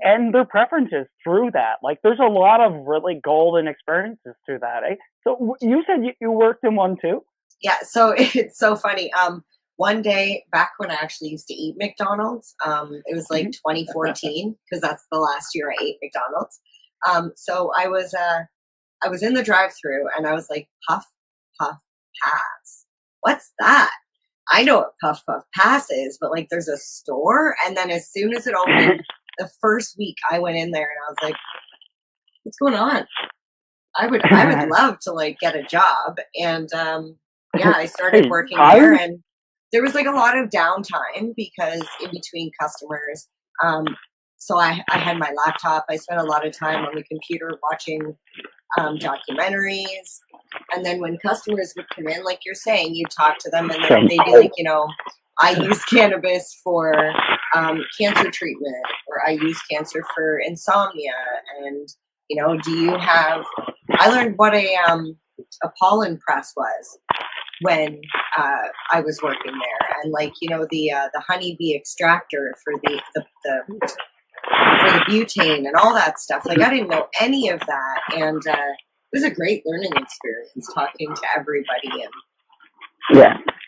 and their preferences through that. Like, there's a lot of really golden experiences through that. Eh? So, you said you worked in one too. Yeah. So it's so funny. One day back when I actually used to eat McDonald's, it was like 2014 because that's the last year I ate McDonald's. So I was in the drive-thru and I was like, puff, puff, pass. What's that? I know what puff, puff, pass is, but like there's a store. And then as soon as it opened, the first week I went in there and I was like, what's going on? I would love to like get a job. And I started working there, and there was like a lot of downtime because in between customers. So I had my laptop. I spent a lot of time on the computer watching documentaries. And then when customers would come in, like you're saying, you talk to them and they'd be like, I use cannabis for cancer treatment, or I use cancer for insomnia. And, do you have, I learned what a pollen press was when I was working there. And the honeybee extractor for the butane and all that stuff. Like, I didn't know any of that. And it was a great learning experience talking to everybody.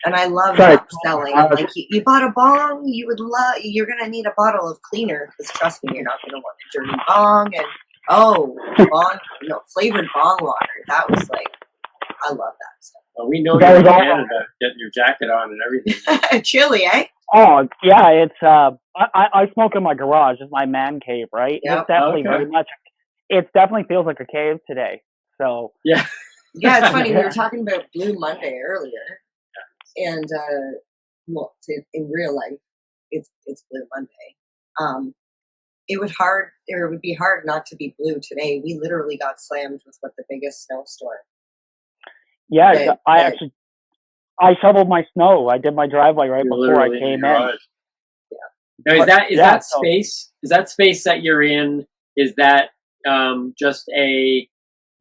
And I love upselling. Like, you bought a bong, you're going to need a bottle of cleaner, because trust me, you're not going to want a dirty bong. And bong, flavored bong water. That was like, I love that stuff. Well, we know you're in Canada, getting your jacket on and everything. Chilly, eh? Oh yeah, it's I smoke in my garage. It's my man cave, right? Yep. It's definitely very much. It definitely feels like a cave today. So yeah, it's funny. We were talking about Blue Monday earlier, and in real life, it's Blue Monday. It would be hard not to be blue today. We literally got slammed with the biggest snowstorm. Yeah, I shoveled my snow. I did my driveway right before I came in. Yeah. Now, is that space? Is that space that you're in? Is that just a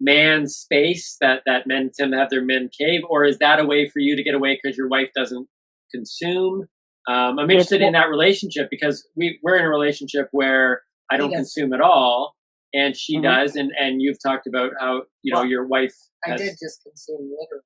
man's space that men tend to have their men cave, or is that a way for you to get away because your wife doesn't consume? I'm interested in that relationship, because we're in a relationship where I don't consume at all, and she does, and you've talked about how your wife. I did just consume literally.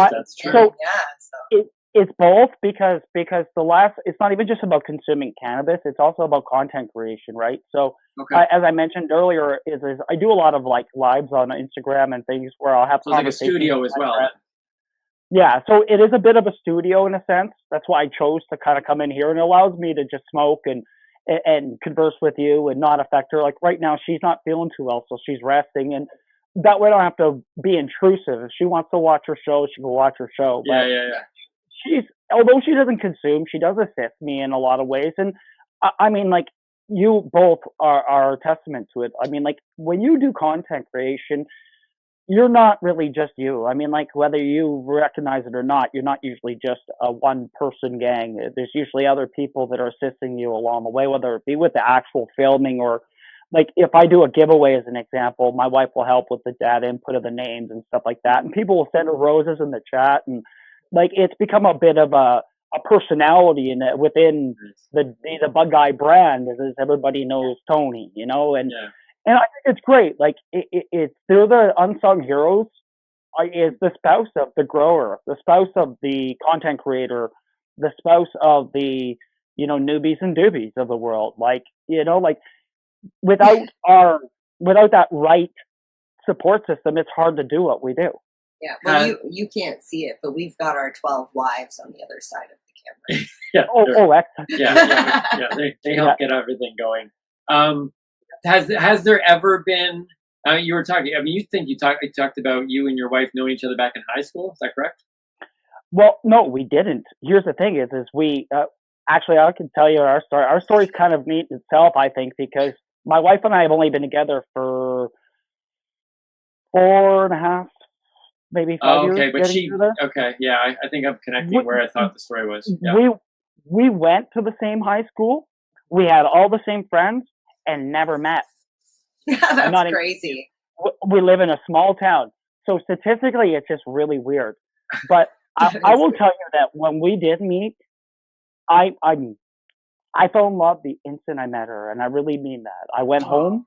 That's true. So yeah, it's both, because it's not even just about consuming cannabis. It's also about content creation, right? So as I mentioned earlier, is I do a lot of like lives on Instagram and things where I'll have like a studio as well. Yeah, so it is a bit of a studio in a sense. That's why I chose to kind of come in here, and it allows me to just smoke and converse with you and not affect her. Like right now, she's not feeling too well, so she's resting, and that way I don't have to be intrusive. If she wants to watch her show, she can watch her show. But although she doesn't consume, she does assist me in a lot of ways. And I mean, like, you both are a testament to it. I mean, like, when you do content creation, you're not really just you. I mean, like, whether you recognize it or not, you're not usually just a one-person gang. There's usually other people that are assisting you along the way, whether it be with the actual filming or, like, if I do a giveaway as an example, my wife will help with the data input of the names and stuff like that. And people will send her roses in the chat. And, like, it's become a bit of a personality within the Bug Guy brand, as everybody knows Tony, and and I think it's great. Like, they're the unsung heroes. Is the spouse of the grower, the spouse of the content creator, the spouse of the newbies and doobies of the world. Like, like, without that right support system, it's hard to do what we do. Yeah, well, you can't see it, but we've got our 12 wives on the other side of the camera. Excellent. They help get everything going. Has there ever been? You were talking. I mean, you talked about you and your wife knowing each other back in high school. Is that correct? Well, no, we didn't. Here's the thing: is we actually, I can tell you our story. Our story's kind of neat itself, I think, because my wife and I have only been together for 4.5, maybe 5 years. Okay, but I think I'm connecting where I thought the story was. Yeah. We went to the same high school. We had all the same friends and never met. That's crazy. We live in a small town, so statistically, it's just really weird. But I will tell you that when we did meet, I fell in love the instant I met her, and I really mean that. I went home.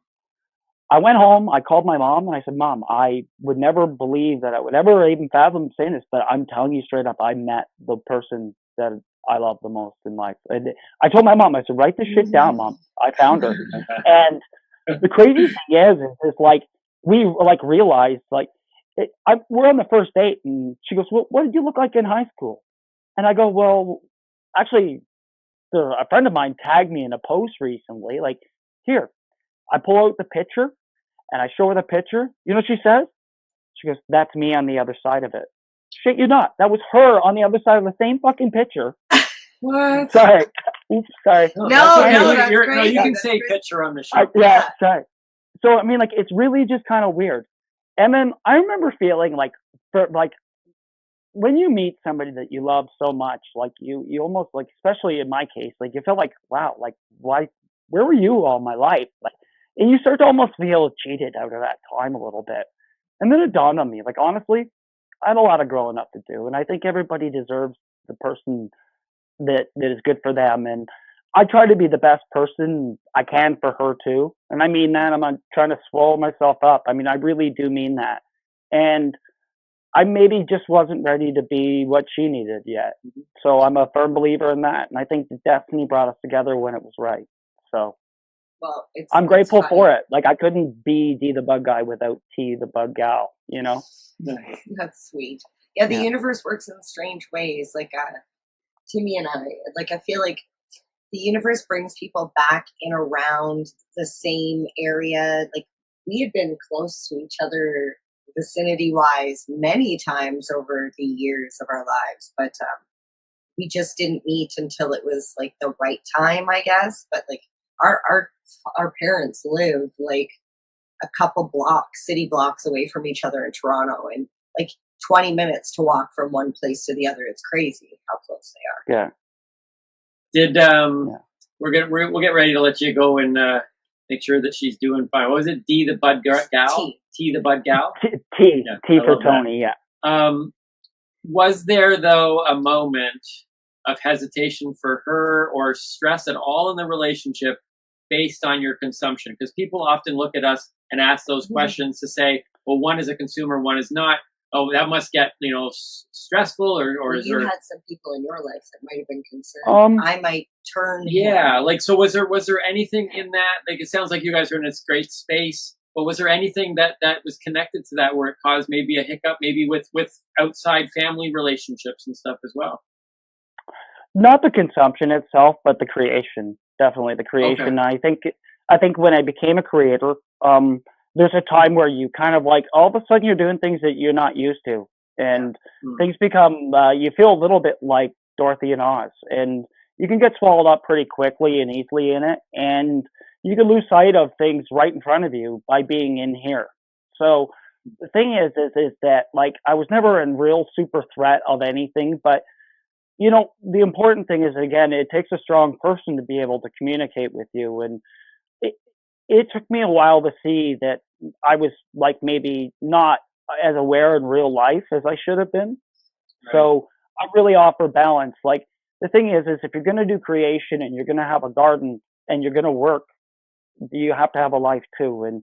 I called my mom and I said, "Mom, I would never believe that I would ever even fathom saying this, but I'm telling you straight up, I met the person that I love the most in life." And I told my mom, I said, "Write this shit down, Mom. I found her." And the crazy thing is like, we like realized, like, we're on the first date, and she goes, "Well, what did you look like in high school?" And I go, "Well, actually, a friend of mine tagged me in a post recently. Like, here." I pull out the picture, and I show her the picture. You know what she says? She goes, "That's me on the other side of it." Shit you not. That was her on the other side of the same fucking picture. What? Sorry. Oops, sorry. No, that's crazy. You can say picture on the show. Sorry. So, I mean, like, it's really just kind of weird. And then I remember feeling like when you meet somebody that you love so much, like you almost like, especially in my case, like you feel like, wow, like why, where were you all my life? Like, and you start to almost feel cheated out of that time a little bit. And then it dawned on me, like honestly, I had a lot of growing up to do, and I think everybody deserves the person that is good for them. And I try to be the best person I can for her too. And I mean that. I'm not trying to swallow myself up. I mean, I really do mean that. And I maybe just wasn't ready to be what she needed yet. So I'm a firm believer in that. And I think the destiny brought us together when it was right. So Well, I'm it's grateful funny. for it. Like I couldn't be D the bug guy without T the bug gal, you know? That's sweet. Yeah, the Yeah. universe works in strange ways. Like Timmy and I, like I feel like the universe brings people back in around the same area. Like we had been close to each other vicinity wise many times over the years of our lives, but we just didn't meet until it was like the right time, I guess. But like our parents live like a couple blocks, city blocks away from each other in Toronto, and like 20 minutes to walk from one place to the other. It's crazy how close they are. Yeah. Did we'll get ready to let you go and make sure that she's doing fine. What was it? D the bud gal? T the bud gal? T I for love Tony, that. yeah. Was there though a moment of hesitation for her or stress at all in the relationship based on your consumption? Because people often look at us and ask those questions to say, well, one is a consumer, one is not. Oh, that must get stressful, or Well, is you there? had some people in your life that might have been concerned. I might turn. Yeah, like so. Was there anything in that? Like it sounds like you guys are in this great space, but was there anything that was connected to that where it caused maybe a hiccup, maybe with outside family relationships and stuff as well? Not the consumption itself, but the creation. Definitely the creation. Okay. I think when I became a creator, there's a time where you kind of like all of a sudden you're doing things that you're not used to, and things become you feel a little bit like Dorothy and Oz, and you can get swallowed up pretty quickly and easily in it, and you can lose sight of things right in front of you by being in here. So the thing is that like I was never in real super threat of anything, but the important thing is, again, it takes a strong person to be able to communicate with you. And it took me a while to see that I was like maybe not as aware in real life as I should have been. Right. So I really offer balance. Like the thing is if you're going to do creation and you're going to have a garden and you're going to work, you have to have a life too. And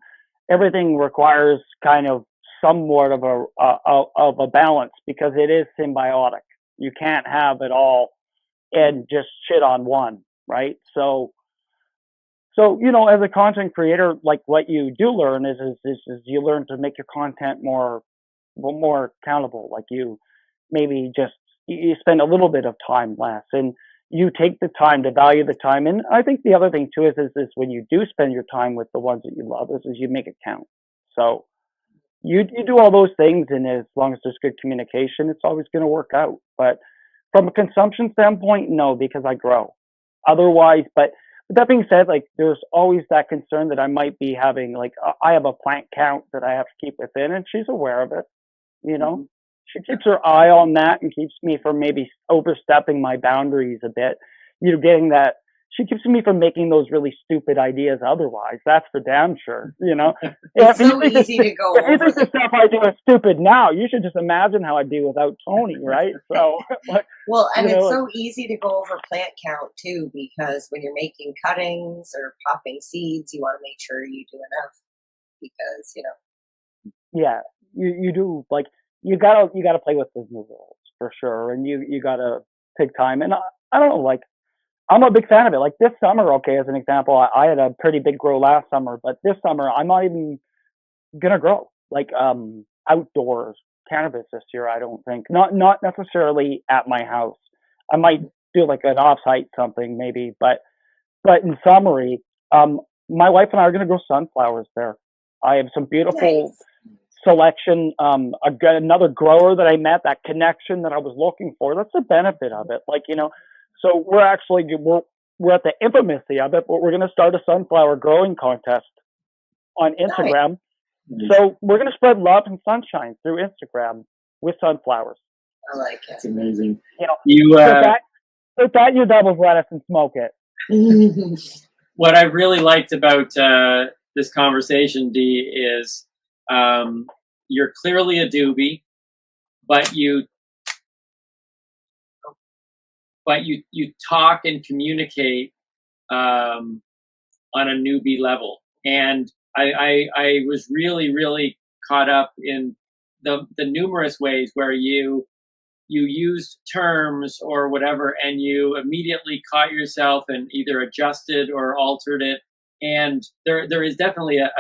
everything requires kind of somewhat of a balance because it is symbiotic. You can't have it all and just shit on one, right? So as a content creator, like what you do learn is you learn to make your content more accountable. Like you maybe just you spend a little bit of time less, and you take the time to value the time. And I think the other thing too is when you do spend your time with the ones that you love, is you make it count. So you do all those things, and as long as there's good communication, it's always going to work out. But from a consumption standpoint, no, because I grow. Otherwise, but that being said, like there's always that concern that I might be having. Like I have a plant count that I have to keep within, and she's aware of it. She keeps her eye on that and keeps me from maybe overstepping my boundaries a bit. Getting that. She keeps me from making those really stupid ideas otherwise. That's for damn sure, It's so easy to go over. If you think the stuff I do is stupid now, you should just imagine how I'd be without Tony, right? So, well, and it's so easy to go over plant count too, because when you're making cuttings or popping seeds, you want to make sure you do enough because, Yeah, you do, like, you gotta play with the new rules for sure. And you gotta take time. And I don't know, like, I'm a big fan of it. Like this summer, okay, as an example, I had a pretty big grow last summer, but this summer I'm not even gonna grow like outdoors cannabis this year. I don't think not necessarily at my house. I might do like an off-site something maybe, but in summary, my wife and I are gonna grow sunflowers there. I have some beautiful selection. Another grower that I met, that connection that I was looking for. That's the benefit of it, like So we're at the infamousy of it, but we're going to start a sunflower growing contest on Instagram. Nice. So we're going to spread love and sunshine through Instagram with sunflowers. I like That's amazing. You know, You, with that, you double lettuce and smoke it. it. what I really liked about this conversation, Dee, is you're clearly a doobie, but you talk and communicate on a newbie level, and I was really caught up in the numerous ways where you used terms or whatever, and you immediately caught yourself and either adjusted or altered it. And there is definitely a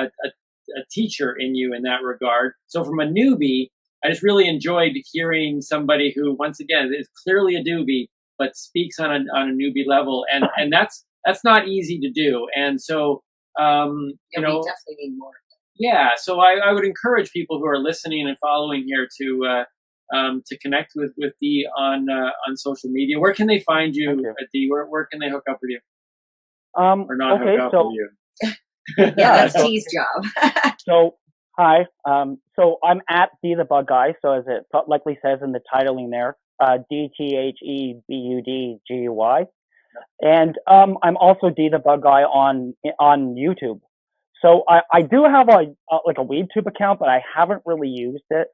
teacher in you in that regard. So from a newbie, I just really enjoyed hearing somebody who, once again, is clearly a doobie, but speaks on a newbie level, and that's not easy to do. And so, We definitely need more. Yeah. So I would encourage people who are listening and following here to connect with Dee on social media. Where can they find you, Dee? Where can they hook up with you? Or not hook up with you? Yeah, that's Dee's job. So, hi. So I'm at Dee the Bug Guy. So as it likely says in the titling there, DTHEBUDGUY. And I'm also Dee the Bug Guy on YouTube. So I do have a WeedTube account, but I haven't really used it.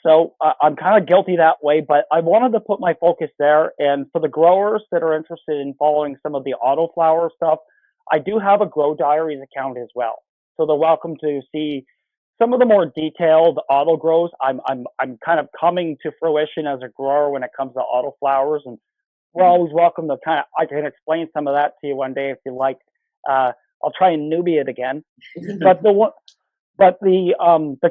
So I'm kind of guilty that way, but I wanted to put my focus there. And for the growers that are interested in following some of the autoflower stuff, I do have a Grow Diaries account as well. So they're welcome to see some of the more detailed auto grows. I'm kind of coming to fruition as a grower when it comes to autoflowers, and we're always welcome to I can explain some of that to you one day if you like. I'll try and newbie it again. But the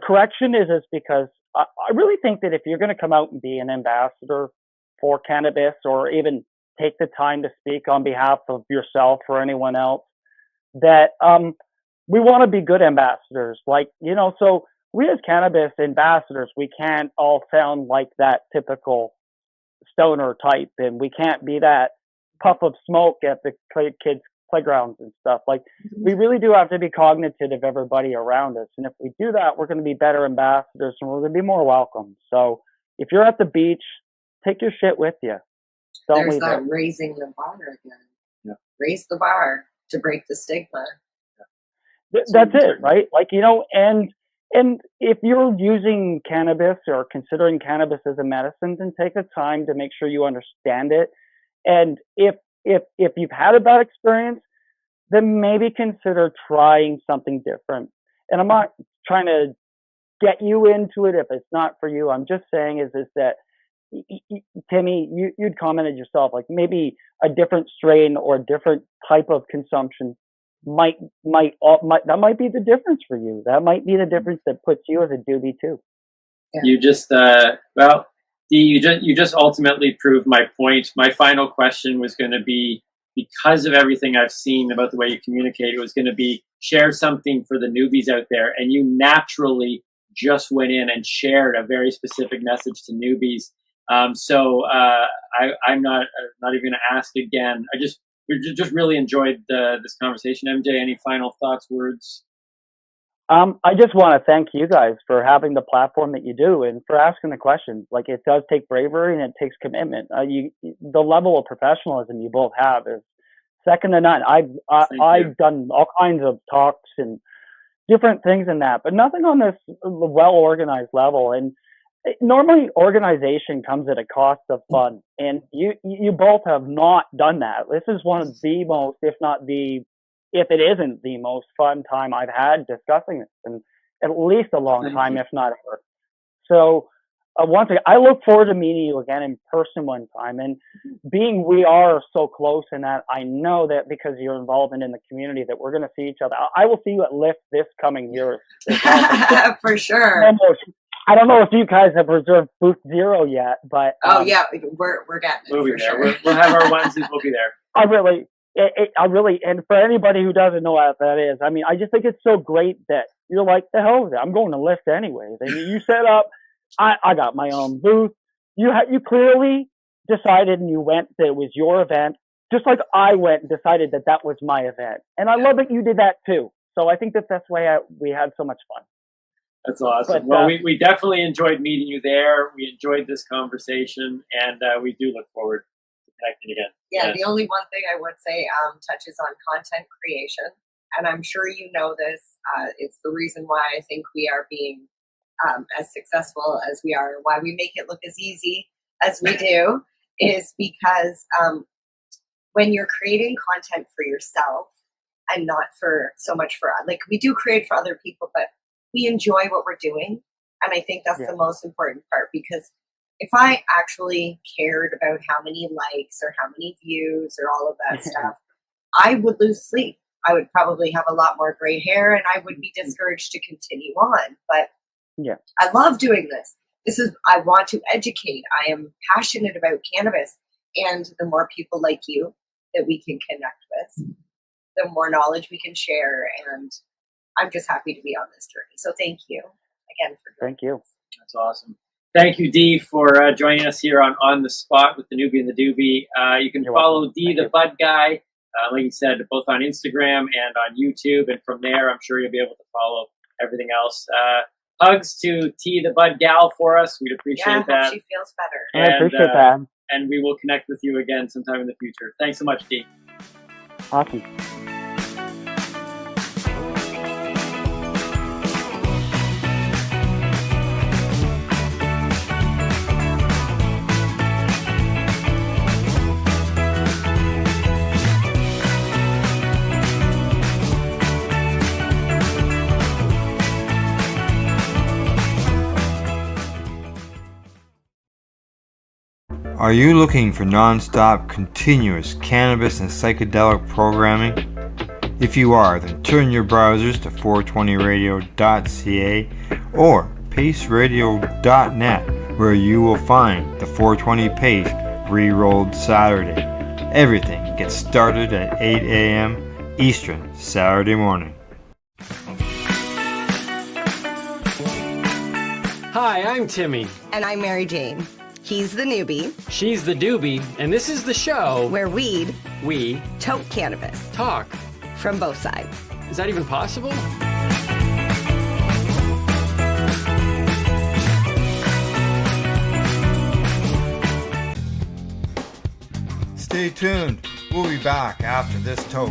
correction is because I really think that if you're going to come out and be an ambassador for cannabis, or even take the time to speak on behalf of yourself or anyone else, that we want to be good ambassadors. So we as cannabis ambassadors, we can't all sound like that typical stoner type, and we can't be that puff of smoke at the kids' playgrounds and stuff. We really do have to be cognizant of everybody around us, and if we do that, we're going to be better ambassadors, and we're going to be more welcome. So if you're at the beach, take your shit with you. There's that raising the bar again. Yeah. Raise the bar to break the stigma. That's it, right? And if you're using cannabis or considering cannabis as a medicine, then take the time to make sure you understand it. And if you've had a bad experience, then maybe consider trying something different. And I'm not trying to get you into it if it's not for you. I'm just saying is that, Timmy, you'd commented yourself, maybe a different strain or a different type of consumption might that might be the difference for you. That might be the difference that puts you as a doobie too. Yeah. You just Dee, you just ultimately proved my point. My final question was going to be, because of everything I've seen about the way you communicate, it was going to be share something for the newbies out there, and you naturally just went in and shared a very specific message to newbies. So I'm not even going to ask again. We just really enjoyed this conversation. MJ, any final thoughts, words? I just want to thank you guys for having the platform that you do and for asking the questions. It does take bravery and it takes commitment. The level of professionalism you both have is second to none. I've done all kinds of talks and different things in that, but nothing on this well-organized level. And normally organization comes at a cost of fun, and you both have not done that. This is one of the most, if it isn't the most fun time I've had discussing this in at least a long time, if not ever. So once again, I look forward to meeting you again in person one time, and we are so close in that I know that because you're involvement in the community that we're going to see each other. I will see you at Lift this coming year. For sure. I don't know if you guys have reserved booth 0 yet, but yeah, we're getting it. We'll be for there. Sure. We'll have our onesies. We'll be there. I really, and for anybody who doesn't know what that is, I just think it's so great that you're like, the hell with it, I'm going to Lift anyways. And you set up, I got my own booth. You clearly decided and you went that it was your event, just like I went and decided that was my event. And I love that you did that too. So I think that's why we had so much fun. That's awesome. But, Well, we definitely enjoyed meeting you there. We enjoyed this conversation, and we do look forward to connecting again. Yeah, Yes. the only one thing I would say touches on content creation, and I'm sure you know this. It's the reason why I think we are being as successful as we are, why we make it look as easy as we do, is because when you're creating content for yourself and not for so much for, like, we do create for other people, but we enjoy what we're doing. And I think that's the most important part, because if I actually cared about how many likes or how many views or all of that stuff, I would lose sleep. I would probably have a lot more gray hair, and I would be discouraged to continue on. But I love doing this. I want to educate. I am passionate about cannabis. And the more people like you that we can connect with, the more knowledge we can share. And I'm just happy to be on this journey. So thank you again for Thank you. That's awesome. Thank you, Dee, for joining us here on the spot with the Noobie and the Doobie. You can follow Dee the Bud Guy, like you said, both on Instagram and on YouTube. And from there, I'm sure you'll be able to follow everything else. Hugs to T the Bud Gal for us. We'd appreciate that. Hope she feels better. I appreciate that. And we will connect with you again sometime in the future. Thanks so much, Dee. Awesome. Are you looking for non-stop, continuous cannabis and psychedelic programming? If you are, then turn your browsers to 420radio.ca or paceradio.net, where you will find the 420 Pace re-rolled Saturday. Everything gets started at 8 a.m. Eastern Saturday morning. Hi, I'm Timmy. And I'm Mary Jane. He's the newbie, She's the doobie, and this is the show where we tote cannabis talk. from both sides. Is that even possible? Stay tuned. We'll be back after this toke.